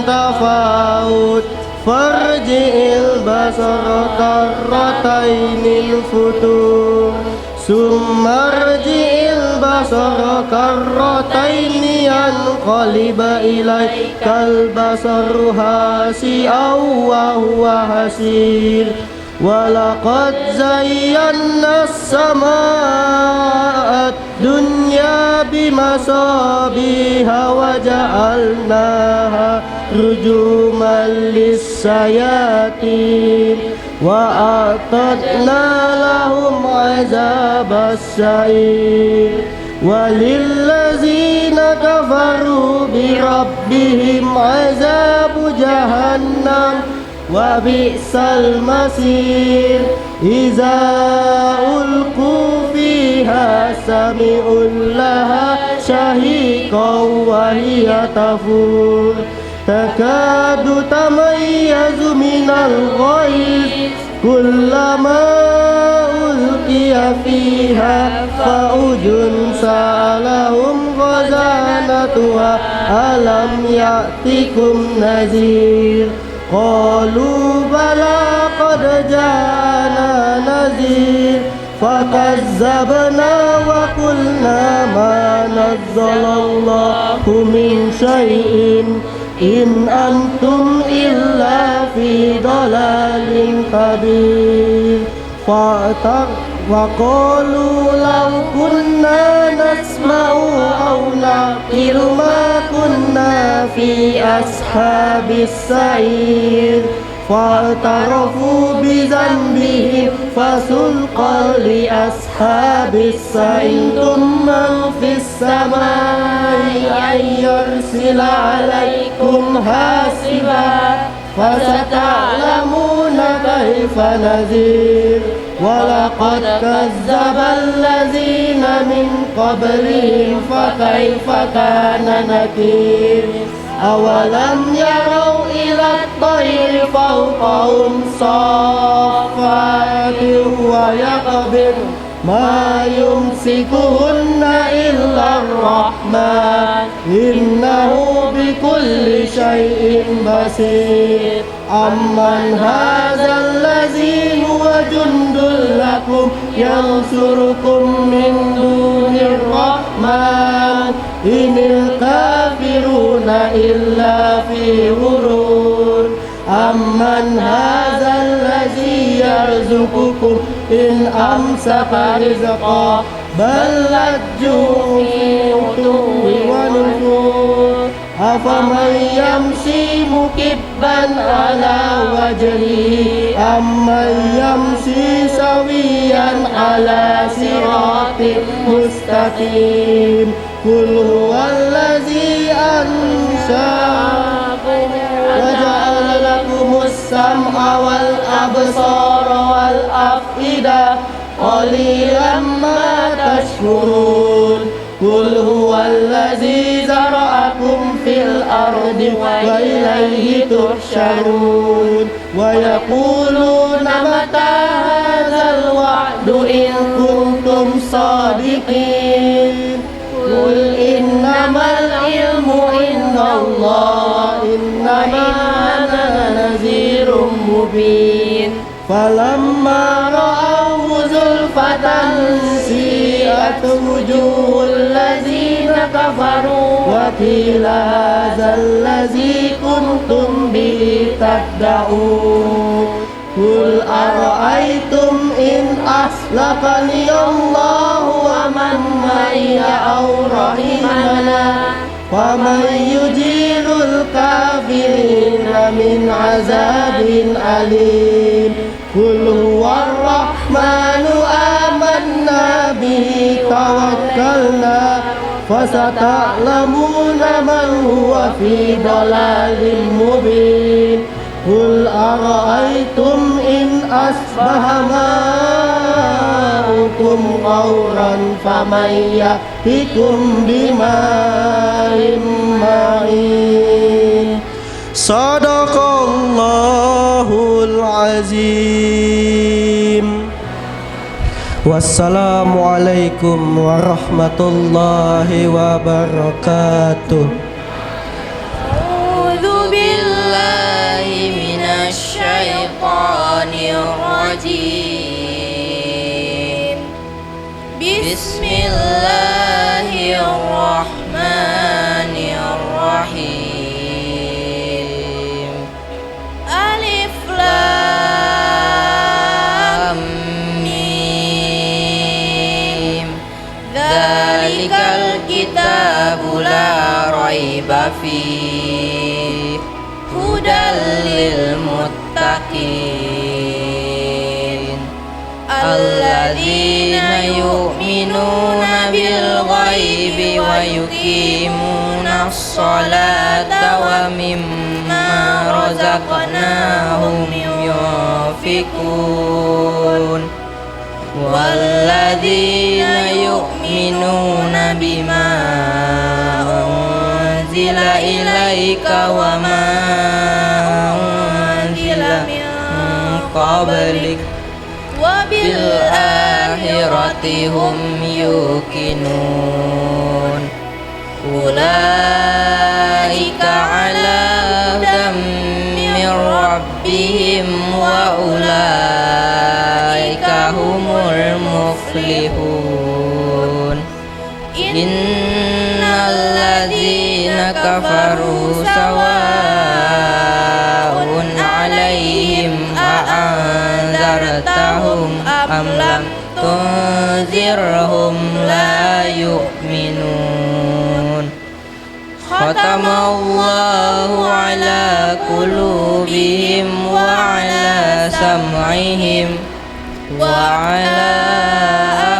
تفاوت فارجع البصر كرتين الفتور ثم ارجع البصر كرتين ينقلب إليك البصر خاسئا وهو حسير ولقد زينا السماء الدنيا بمصابيح وجعلناها رجوما للشياطين وأعتدنا لهم عذاب السعير وللذين كفروا بربهم عذاب جهنم وبئس المصير إذا ألقوا فيها سمعوا لها شهيقا وهي تفور تكاد تميز من الغيظ كلما ألقي فيها فوج سألهم خزانتها ألم يأتكم نذير قالوا بلى قد جاءنا نذير فكذبنا وقلنا ما نزل الله من شيء إن أنتم إلا في ضلال كبير وقالوا لو كنا نسمع أو نعقل ما كنا في أصحاب السعير فاعترفوا بذنبهم فسلقا لأصحاب السعير من في السماء أن يرسل عليكم حاسبا فستعلمون كيف نذير ولقد كذب الذين من قبلهم فكيف كان نكير أولم يروا إلى الطير فوقهم صافات ويقبض ما يمسكهن إلا الرحمن إنه بكل شيء بصير أمن هذا الذي هو جند لكم ينصركم من دون الرحمن إن الكافرون إلا في غرور أمن هذا الذي يرزقكم إن أمسك رزقه بل لجوا في عتو ونفور أفمن يمشي مكبا على وجهه أمن يمشي سويا على صراط مستقيم قل هو الذي أنشأكم وجعل لكم السمع والأبصار والأفئدة قليلا ما تشكرون قل هو الذي زرعكم في الأرض وإليه تحشرون ويقولون متى هذا الوعد إن كنتم صادقين قل إنما العلم عند الله إنما أنا نذير مبين فلما رأوه زلفة سيئت وجوه الذين كفروا وقيل هذا الذي كنتم به تدعون قل أرأيتم إن أسلكني الله ومن معي أو رحمنا ومن يجير الكافرين من عذاب أليم قل هو الرحمن آمنا به توكلنا فستعلمون من هو في ضلال مبين قل أرأيتم إن أصبح ماؤكم غورا فمن يأتكم بماء معين صدق الله العظيم والسلام عليكم ورحمة الله وبركاته أعوذ بالله من الشيطان الرجيم بسم الله الرحمن الرحيم ألف لام ميم ذلك الكتاب لا ريب فيه هدى للمتقين الذين يؤمنون بالغيب ويقيمون الصلاة ومما رزقناهم ينفقون والذين يؤمنون بما أنزل إليك وما أنزل من قبلك وبالآخرة هم يوقنون أولئك على هدى من ربهم وأولئك هم المفلحون إن الذين كفروا سواء عليهم أأنذرتهم أم لم تنذرهم لا يؤمنون ختم الله على قلوبهم وعلى سمعهم وعلى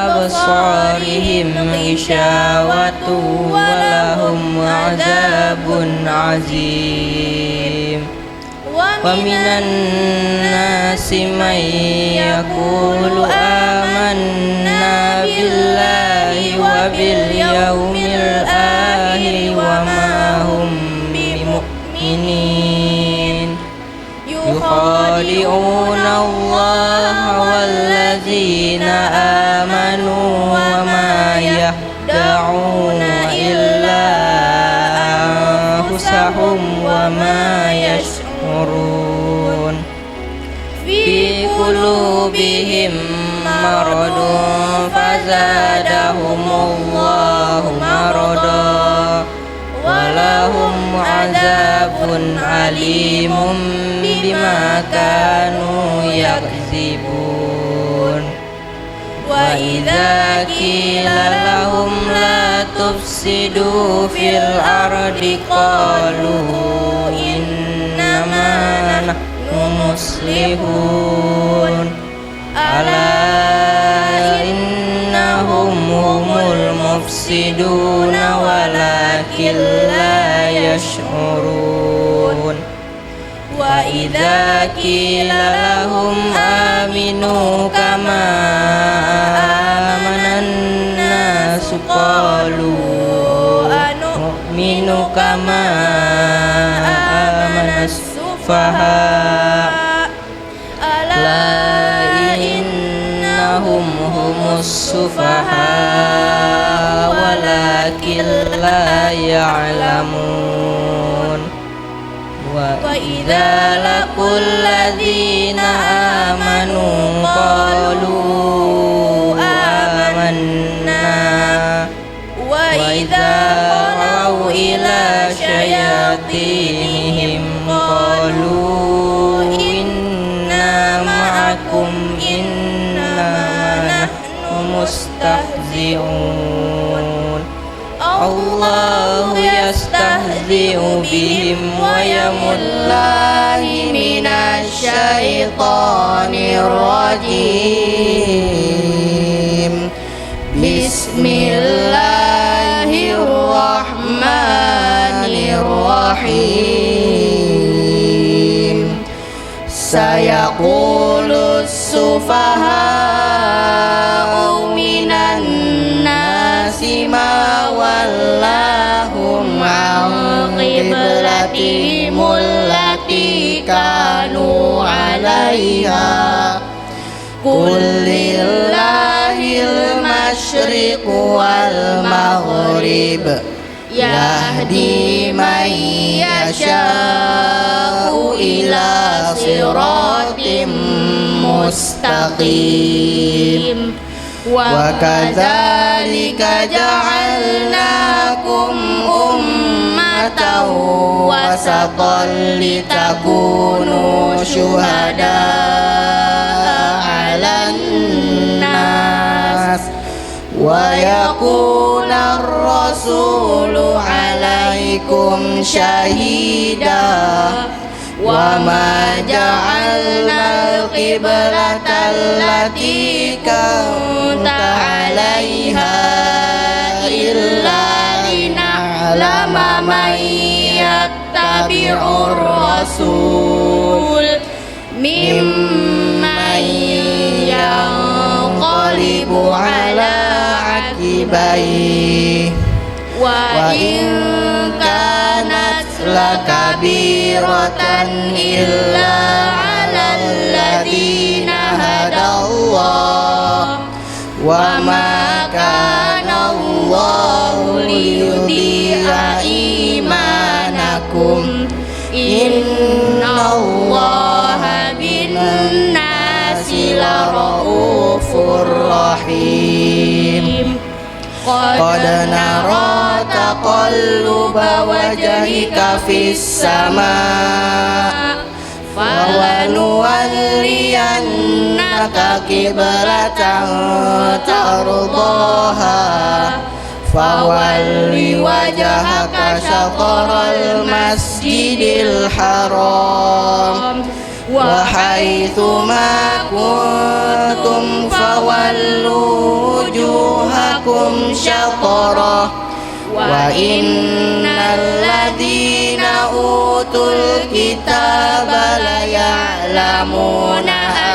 أبصارهم غشاوة ولهم عذاب عظيم ومن الناس من يقول آمنا بالله وباليوم الآخر وما هم بمؤمنين يخادعون الله والذين آمنوا وما يخدعون إلا أنفسهم وما يشعرون في قلوبهم مرض فزادهم الله مرضا ولهم عذاب أليم بما كانوا يكذبون وإذا قيل لهم لا تفسدوا في الأرض قالوا إنما نحن مصلحون ألا إنهم هم المفسدون ولكن لا يشعرون وإذا قيل لهم آمنوا كما آمن الناس قالوا أنؤمن كما آمن السفهاء ألا إنهم هم السفهاء ولكن لا يعلمون وإذا لقوا الذين آمنوا قالوا آمنا وإذا خلوا إلى شياطينهم قالوا إنا معكم إنما نحن مستهزئون الله يستهزئ بهم ويملاه من الشيطان الرجيم بسم الله الرحمن الرحيم سيقول السفهاء من الناس ما ولاهم عن قبلتهم التي كانوا عليها قل لله المشرق والمغرب يهدي من يشاء إلى صراط مستقيم وكذلك جعلناكم أمة وسطا لتكونوا شهداء على الناس ويكون الرسول عليكم شهيدا وما جعلنا القبلة التي كنت عليها إلا لنعلم من يتبع الرسول ممن ينقلب على عقبيه وإن كانت لكبيرة إلا على الذين هدى الله وما كان الله ليضيع إيمانكم إن الله بالناس لرؤوف رحيم قد نرى تقلب وجهك في السماء فلنولينك قبلة ترضاها فول وجهك شطر المسجد الحرام وحيث ما كنتم فولوا وجوهكم شطره وإن الذين أوتوا الكتاب ليعلمون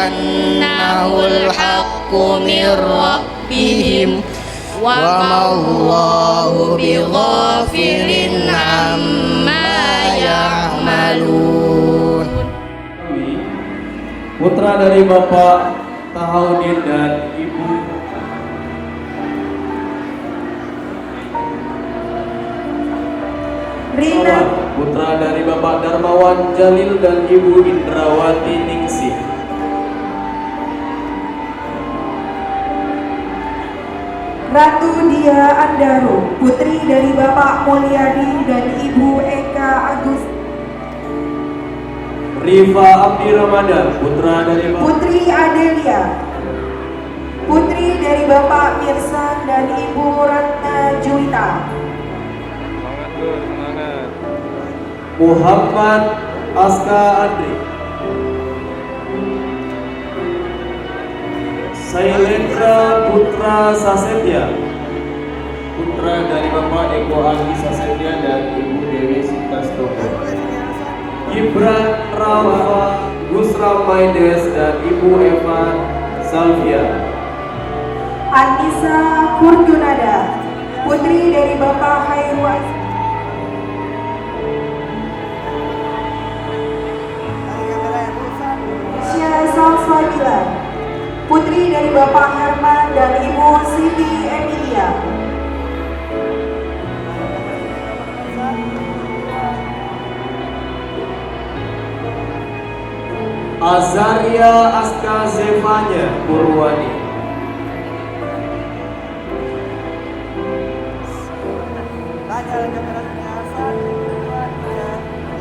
أنه الحق من ربهم وما الله بغافل عما يعملون. Putra dari Bapak Tahaudin dan Ibu Rina, putra dari Bapak Darmawan Jalil dan Ibu Indrawati Ningsih. Ratu Dia Andaro, putri dari Bapak Mulyadi dan Ibu Eka Agus. Rifa Abdi Ramadan, putra dari Bapak Putri Adelia, putri dari Bapak Mirsan dan Ibu Ratna Juwita. Muhammad Aska Andri, Sailendra Putra Sasetya, putra dari Bapak Eko Andi Sasetya dan Ibu Dewi Sintastoko. Gibran Rafa Gusra Maides dan Ibu Eva Salvia. Anissa Kurdunada, putri dari Bapak Hairwan. Syah Salsabila, putri dari Bapak Herman dan Ibu Siti Emilia. Azaria Aska Zevanya Purwani.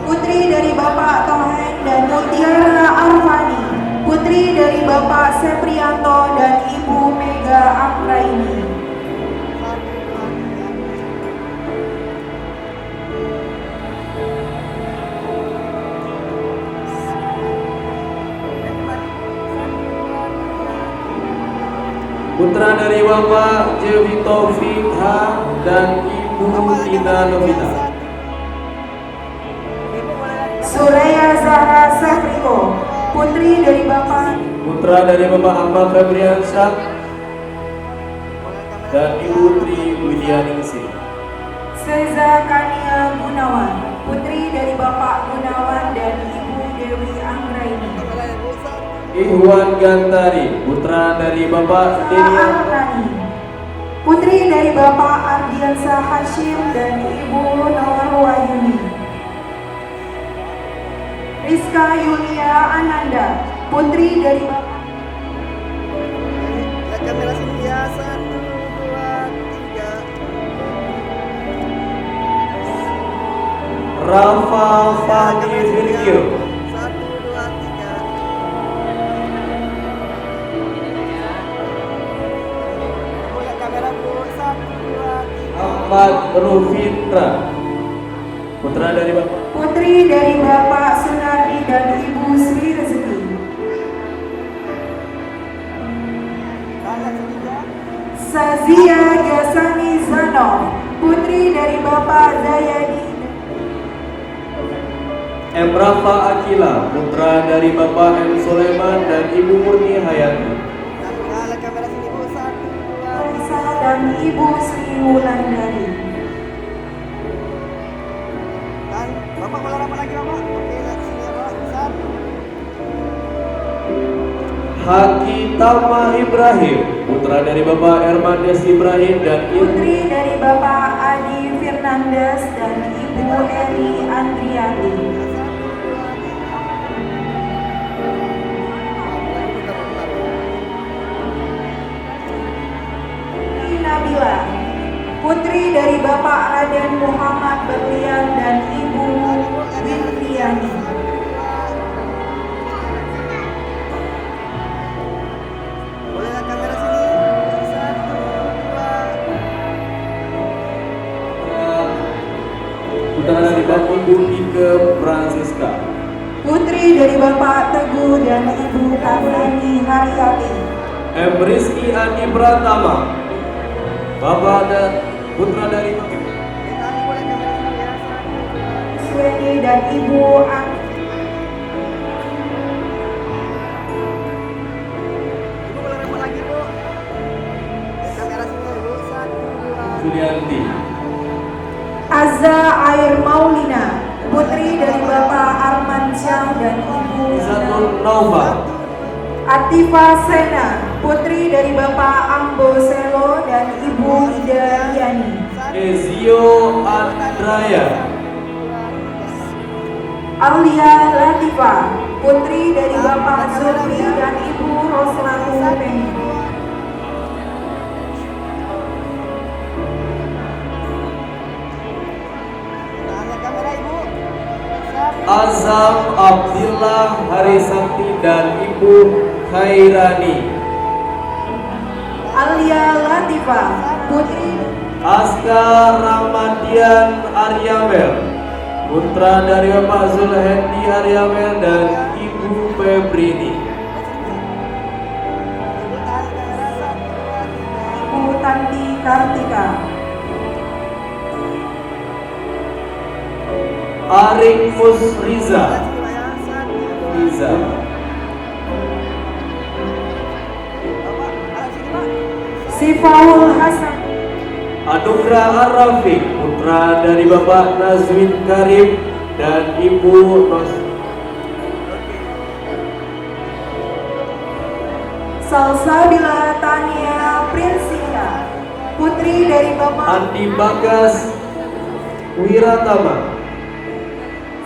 Putri dari Bapak Tohen dan Mutiara Arfani, putri dari Bapak Seprianto dan Ibu Mega Amraini. Putra dari Bapak Jewi Taufik H dan Ibu Tina Novita. Suraya Zahra Safriko, putri dari Bapak. Putra dari Bapak Ahmad Febriansyah dan Ibu Tri Widyaningsih. Seza Kania Gunawan, putri dari Bapak Gunawan dan Ibu Dewi Anggraini. Ihwan Gantari, putra dari Bapak Denia. Arrani, putri dari Bapak Ardiansa Hashim dan Ibu Norwayuni. Rizka Yulia Ananda, putri dari Bapak. Kamera sini ya, 1, 2, 3. Rafa Fahdi Virgil. 1, 2, 3. Boleh kamera Bu, 1, 2, 3. Ahmad Rufindra, putra dari Bapak. Putri dari Bapak Sunardi dan Ibu Sri Rezeki. Sazia Jasani Zano, putri dari Bapak Zayadi. M. Rafa Akila, putra dari Bapak M. Soleman dan Ibu Murni Hayati. Kamera sini Bu, 1, 2. Marisa dan Ibu Sri Wulandari. Dan Bapak mau apa lagi Bapak? Oke, lihat sini ya Pak. 1. Haki Tama Ibrahim, putra dari Bapak Ermandes Ibrahim dan Ibu. Putri dari Bapak Adi Fernandes dan Ibu Eri Andriani. Nabila, putri dari Bapak Raden Muhammad Berlian dan Ibu Windiani. Boleh kamera sini. 1, 2. Putra dari Bapak Ibu Ike Francisca. Putri dari Bapak Teguh dan Ibu Karnani Haryati. M. Rizky Andi Pratama, Bapak dan putra dari Bapak. Boleh kamera sini ya. 1, 2. Suweni dan Ibu An. Ibu boleh repot lagi Bu. Kamera sini Bu, 1, 2. Julianti. Azza Air Maulina, putri dari Bapak Arman Syah dan Ibu Izzatul Nova. Atifa Sena, putri dari Bapak Ambo Selo dan Ibu Ida Yani. Ezio Andraya. Aulia Latifa, putri dari Bapak Zulfi dan Ibu Roslatu Pengi. Kamera Ibu. Azam Abdillah Harisakti dan Ibu Khairani. Alia Alia Latifa, putri Aska Ramadian Aryamel, putra dari Bapak Zulhendi Aryamel dan Ibu Febrini. Ibu Tandi Kartika, Arik Musriza Riza, Sifaul Hasan, Anugrah Ar-Rafiq, putra dari Bapak Nazwin Karim dan Ibu Nos. Salsabila Tania Prinsika, putri dari Bapak Andi Bagas Wiratama,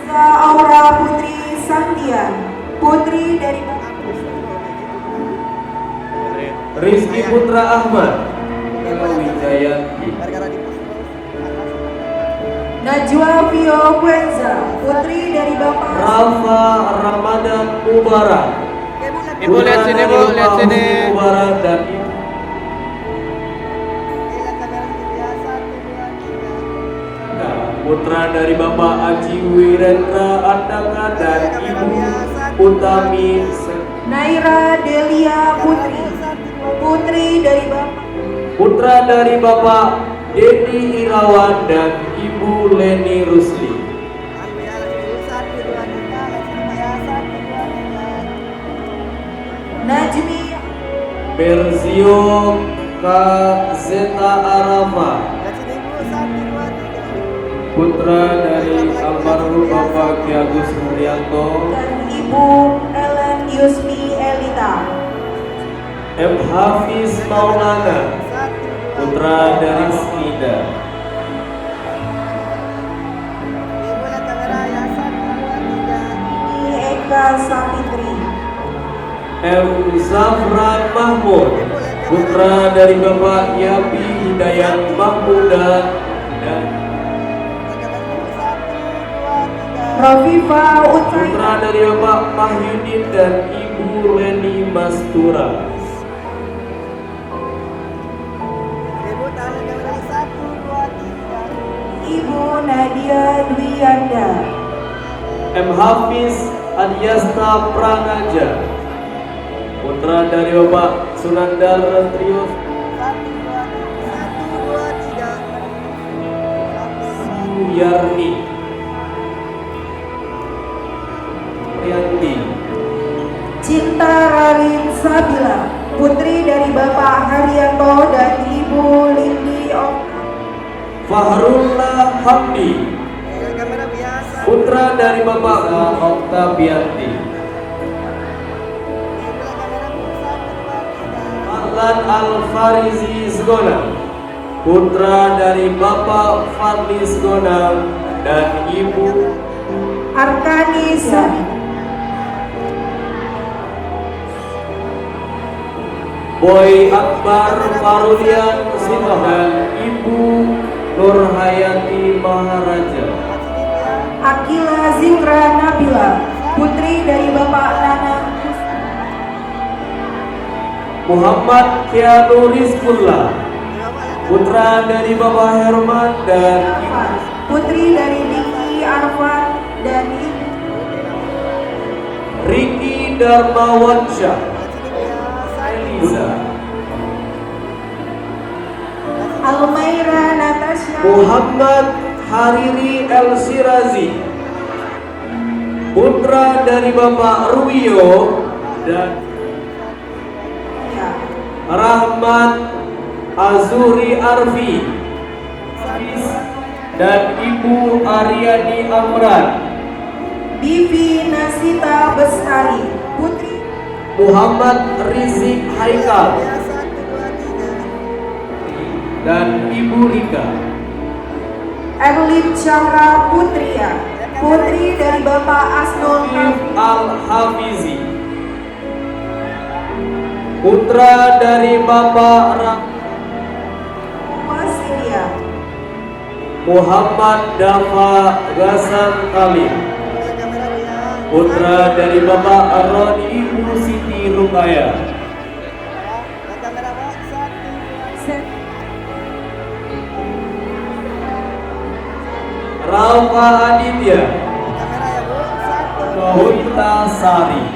Aura Putri Santian, putri dari Bapak Rizky Putra Ahmad Wijayanti, Najwa Vio Buenza, putri dari Bapak Rafa Ramadan Mubarak, Ibu lihat sini Bu, lihat sini. Mubarak dan Ibu putra dari Bapak Aji Wirendra Andaka dan Ibu Utami Naira Delia Putri, putri dari Bapak putra dari Bapak Dedi Irawan dan Ibu Leni Rusli. Najmi Berzio Zeta Arafa, putra dari almarhum Bapak Ki Agus Haryanto, dan Ibu Ellen Yusmi Elita, M. Hafiz Maulana, putra dari Snida, Ini Eka Sapitri, M. Zafran Mahmud, putra dari Bapak Yapi Hidayat Mahmuda dan Rafifa putra Utsaina, dari Bapak Mahyudin dan Ibu Leni Mastura. Ibu Nadia Dwianda, M. Hafiz Adiasta Pranaja, putra dari Bapak Sunandar Trius Suyarni Rianti, Cinta Rarin Sabila, putri dari Bapak Haryanto dan Ibu Lindi Okta, Fahrullah Hamdi, putra dari Bapak Oktavianti, Ahlan Al-Farizi Sgona, putra dari Bapak Fadli Sgona dan Ibu Arkani Sani, Boy Akbar Farulian Sitoh dan Ibu Nurhayati Maharaja, Akila Zikra Nabila, putri dari Bapak Nana, Muhammad Kianu Rizkullah, putra dari Bapak Herman dan Ibu putri dari Diki Arfan dan Ibu Riki Darmawansyah, Eliza, Almaira Natasha, Muhammad Hariri El Sirazi, putra dari Bapak Ruwio dan Rahmat Azuri Arfi dan Ibu Aryani Amran, Bibi Nasita Bestari, putri Muhammad Rizik Haikal dan Ibu Rika, Erlin Syahra Putria, putri dari Bapak Asnul Kafi, Al-Hafizi, putra dari Bapak Wasilia, Muhammad Dafa Gasan Kalim, putra dari Bapak Roni Ibu Siti Rukaya, Alfa Aditya Kamera ya Bu. 1, Putra Sari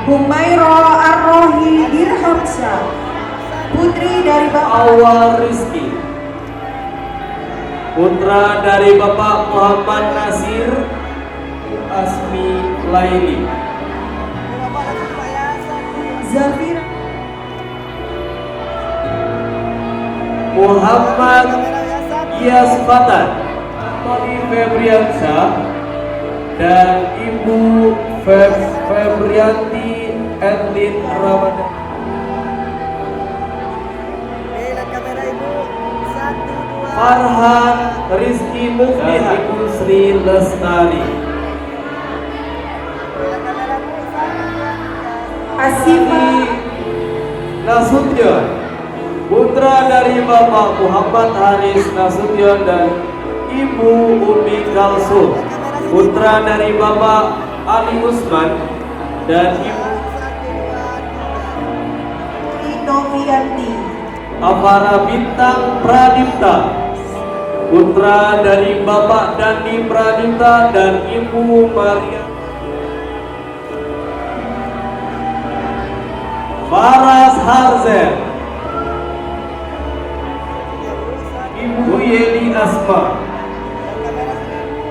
Humairo Arrohi Dirhamsyah, putri dari Bapak Awal Rizki, putra dari Bapak Muhammad Nasir Asmi Laili, Bapak langsung Pak ya. 1, Zafir Muhammad kamera ya. 1, Yasfatan, Tony Febriansyah, dan Ibu Febrianti Edlin Ramadan. lihat kamera Ibu. 1, 2, Farhan Rizky Mufliha, Ibu Sri Lestari, lihat kamera Bu. 1, 2, 3. Asifa Nasution, putra dari Bapak Muhammad Haris Nasution dan Ibu Umi Kalsum, putra dari Bapak Ali Usman dan Ibu Novianti, Afara Bintang Pradipta, putra dari Bapak Dandi Pradipta dan Ibu Maria Faras Harzen, Ibu Yeli Asma,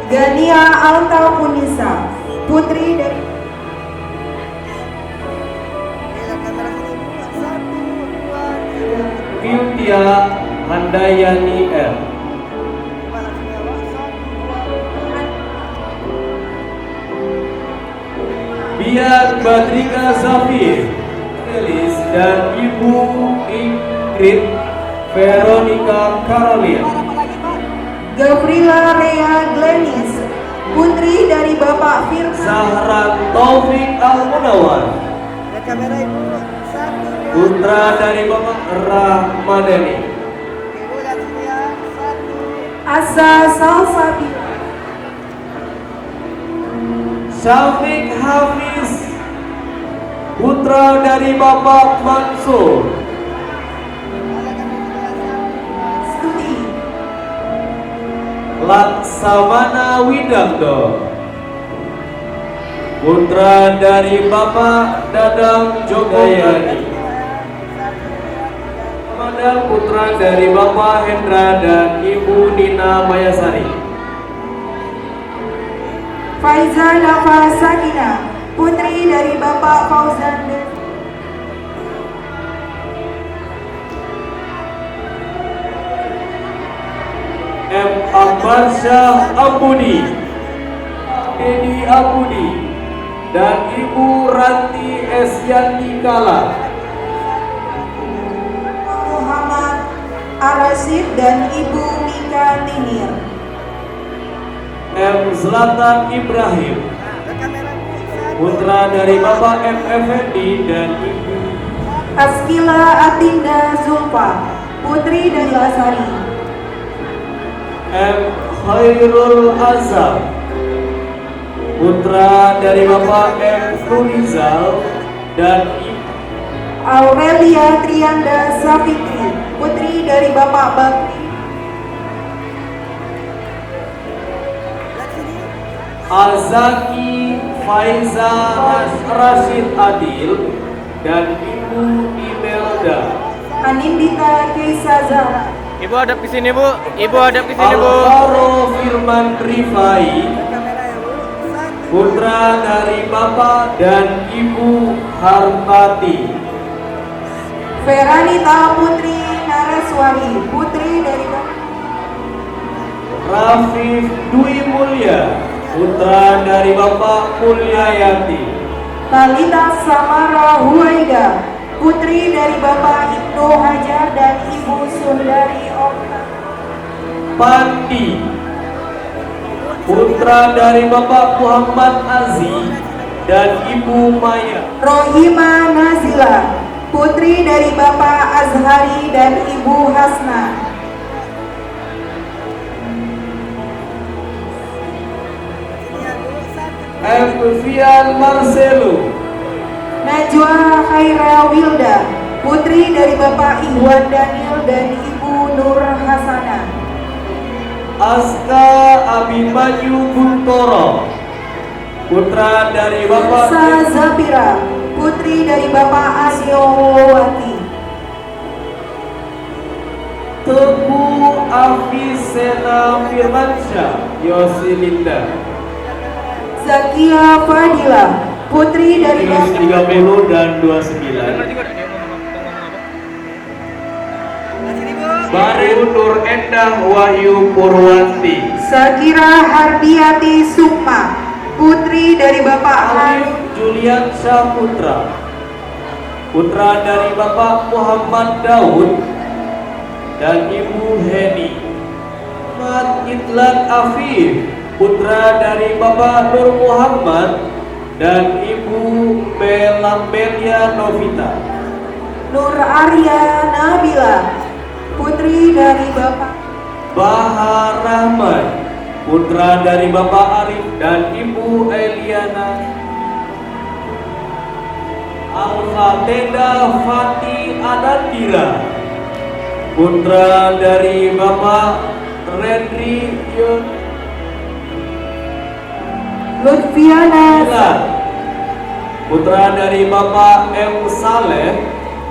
Gania Alta Punisa, putri dari Lihat kamera sini Bu. 1, 2, 3. Piutia Handayani R, Bapak langsung ya Pak. 1, 2. Biar Badrika Zafir, Elis dan Ibu Ingrid Veronica Caroline, Apa lagi Pak? Gavrila Rea Glenis, putri dari Bapak Firman Zahran Taufik Al-Munawar, Lihat kamera Ibu. 1, 2. putra dari Bapak Rahmadani, Ibu lihat sini ya. 1, Asa Salsabila, Syafiq Hafiz, putra dari Bapak Mansur, Studi Laksamana Widangdo, putra dari Bapak Dadang Jogayani, Ramadan, putra dari Bapak Hendra dan Ibu Nina Mayasari, Faiza Nafa Sakina, putri dari Bapak Fauzan M. Akbar Syah Ambudi, Dedi Ambudi, dan Ibu Ranti Esyanti Kala, Muhammad Arasid dan Ibu Mika Tinir, M. Zlatan Ibrahim, lihat kamera Bu. 1, putra dari Bapak M. Effendi dan Ibu Askila Atinda Zulfa, putri dari Lasari, M. Khairul Azam, putra dari Bapak M. Nurizal dan Ibu Aurelia Trianda Safikri, putri dari Bapak Bakri, lihat sini. Azaki Faiza Rashid Adil dan Ibu Imelda, Anindita Keisa Zahra, Ibu hadap ke sini, Bu. Ibu hadap ke sini, Bu. Alvaro Firman Rifai, Kamera ya Bu. 1, putra dari Bapak dan Ibu Hartati, Feranita Putri Nareswari, putri dari Bapak Rafif Dwi Mulya, putra dari Bapak Mulyayati, Talita Samara Huaida, putri dari Bapak Ibnu Hajar dan Ibu Sundari Okta, Pandi, putra dari Bapak Muhammad Aziz dan Ibu Maya, Rohima Nazila, putri dari Bapak Azhari dan Ibu Hasna, M. Vian Marcelo, Najwa Khaira Wilda, putri dari Bapak Iwan Daniel dan Ibu Nur Hasanah, Aska Abimanyu Kuntoro, putra dari Bapak Elsa Zafira, putri dari Bapak Asio Wati. Teguh Afisena Firmansyah Yosilinda, Zakia Fadila, putri dari Bapak 30 dan 29. Baru Nur Endah Wahyu Purwanti, Sakira Hardiati Sukma, putri dari Bapak Alif Julian Syahputra, putra dari Bapak Muhammad Daud dan Ibu Heni. Muhammad Idlan Afif, putra dari Bapak Nur Muhammad dan Ibu Belia Novita. Nur Arya Nabila, putri dari Bapak Bahar Rahman, putra dari Bapak Arif dan Ibu Eliana. Al-Fateda Fati Anandira, putra dari Bapak Rendri Yun Lutfiana, putra dari Bapak M. Saleh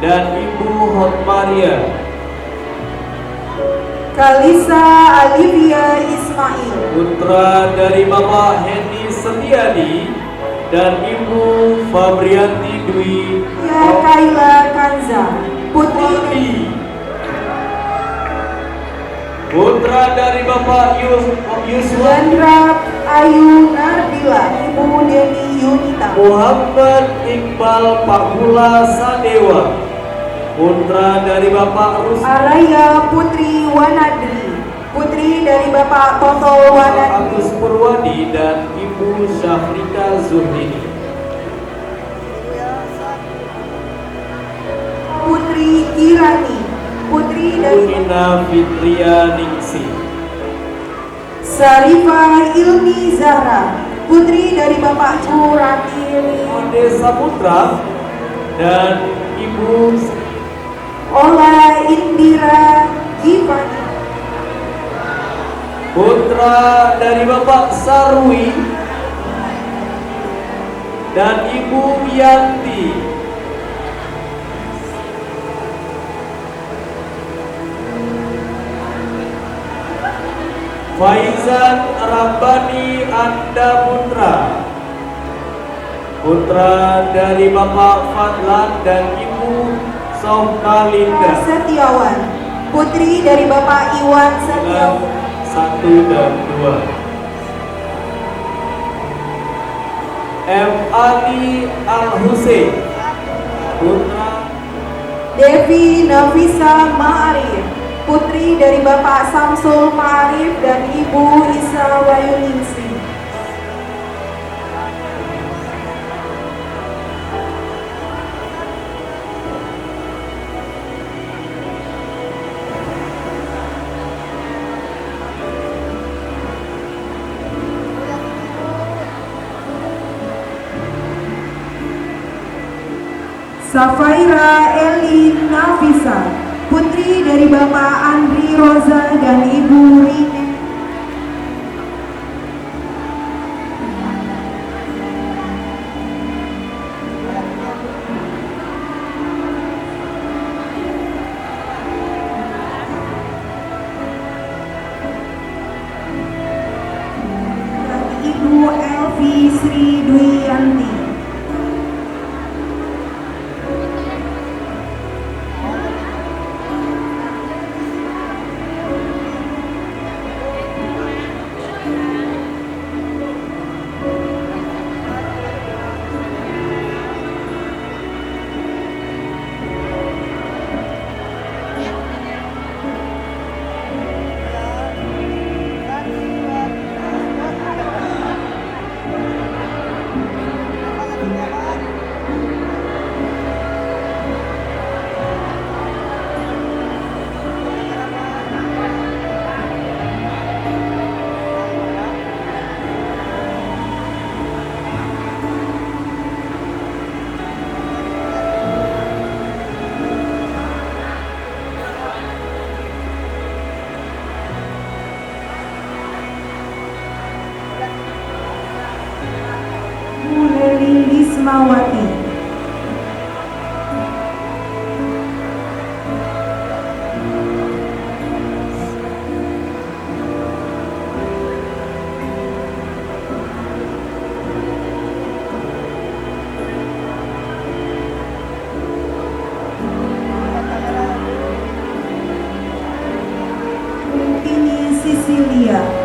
dan Ibu Hotmaria. Kalisa Alivia Ismail, Putra dari Bapak Hendy Setiadi dan Ibu Fabrianti Dwi Ya Kaila Kanza, putri dari Putra dari Bapak Yuswa Yandra Ayu Nardila, Ibu Deni Yunita. Muhammad Iqbal Pakula Sadewa, putra dari Bapak Rus Araya Putri Wanadri, putri dari Bapak Toto Wanadri. Agus Purwadi dan Ibu Syafrika Zuhrini. Putri Kirani, putri dari Ina Fitria Ningsi. Sarifah Ilmi Zahra, putri dari Bapak Curatiri. Ade Saputra dan Ibu Ola Indira Givani, putra dari Bapak Sarwi dan Ibu Yanti. Faizan Rabbani Anda Putra, putra dari Bapak Fadlan dan Ibu Sohkalinda. Setiawan, putri dari Bapak Iwan Setiawan. 1 dan 2. M. Ali Al-Husain, putra Devi Nafisa Ma'arif, putri dari Bapak Samsul Ma'arif dan Ibu Isa Wayuningsi. Safaira Elin Nafisa, putri dari Bapak Andri Roza dan Ibu Rine. Dan Ibu Elvi Sri Dwiyanti. Krisnawati. Tini Sisilia.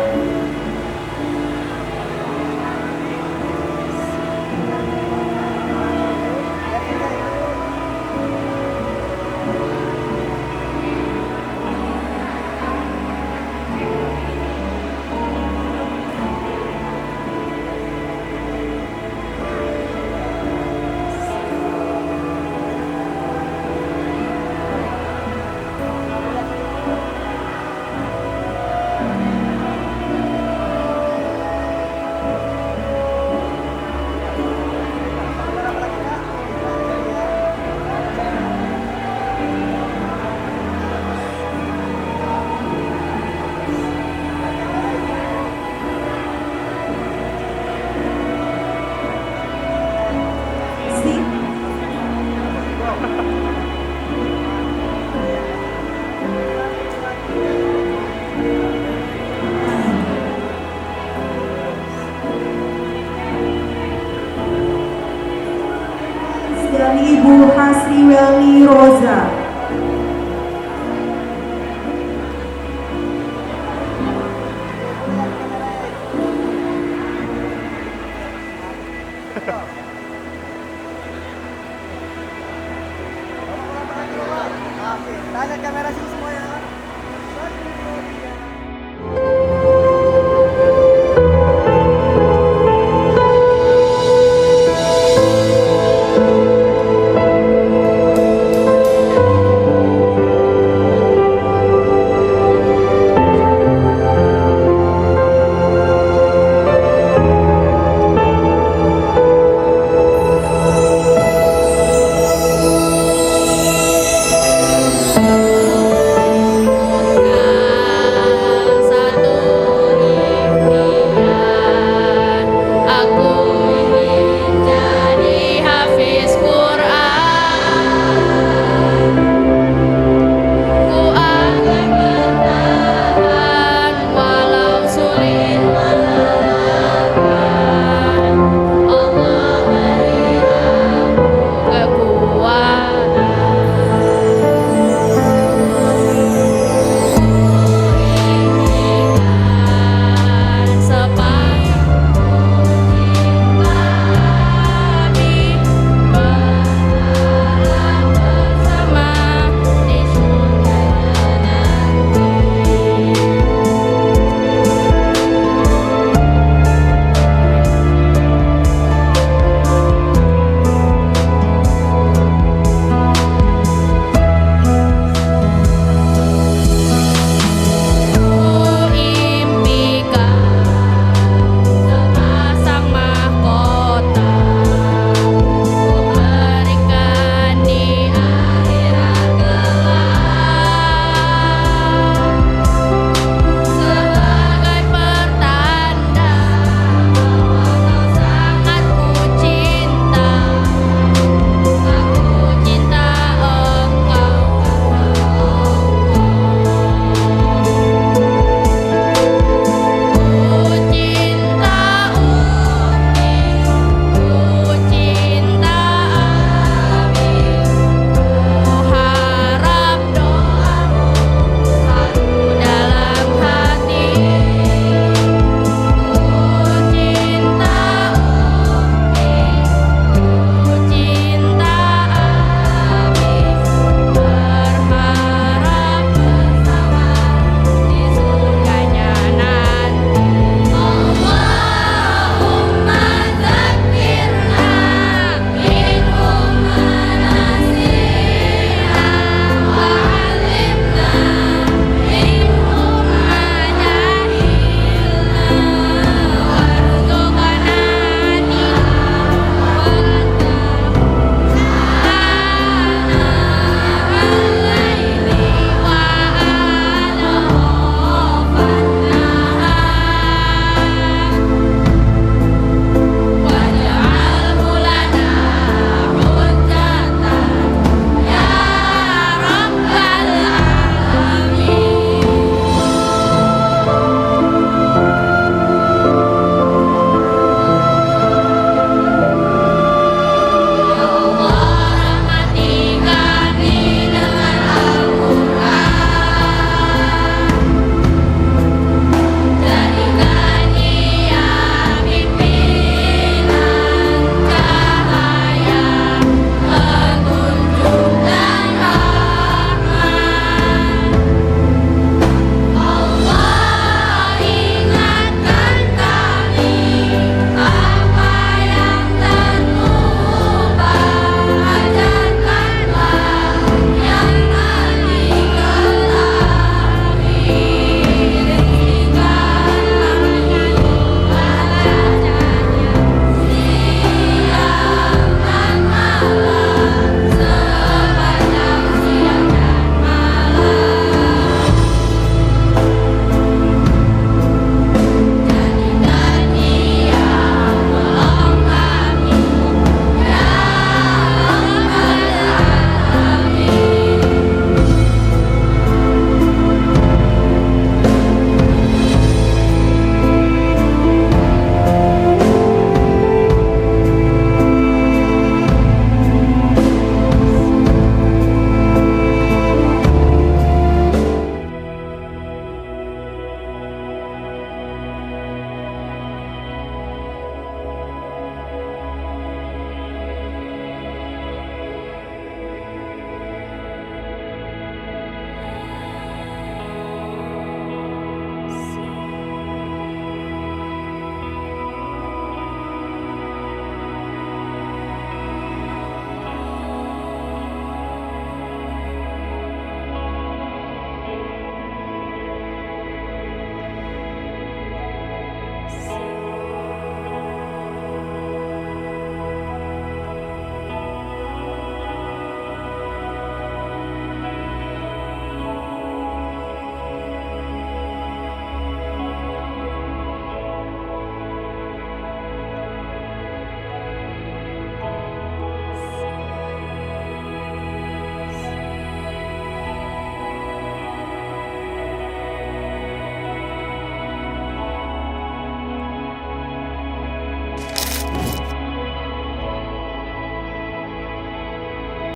Dan Ibu Hasriweli Roza. Tanya kamera sini.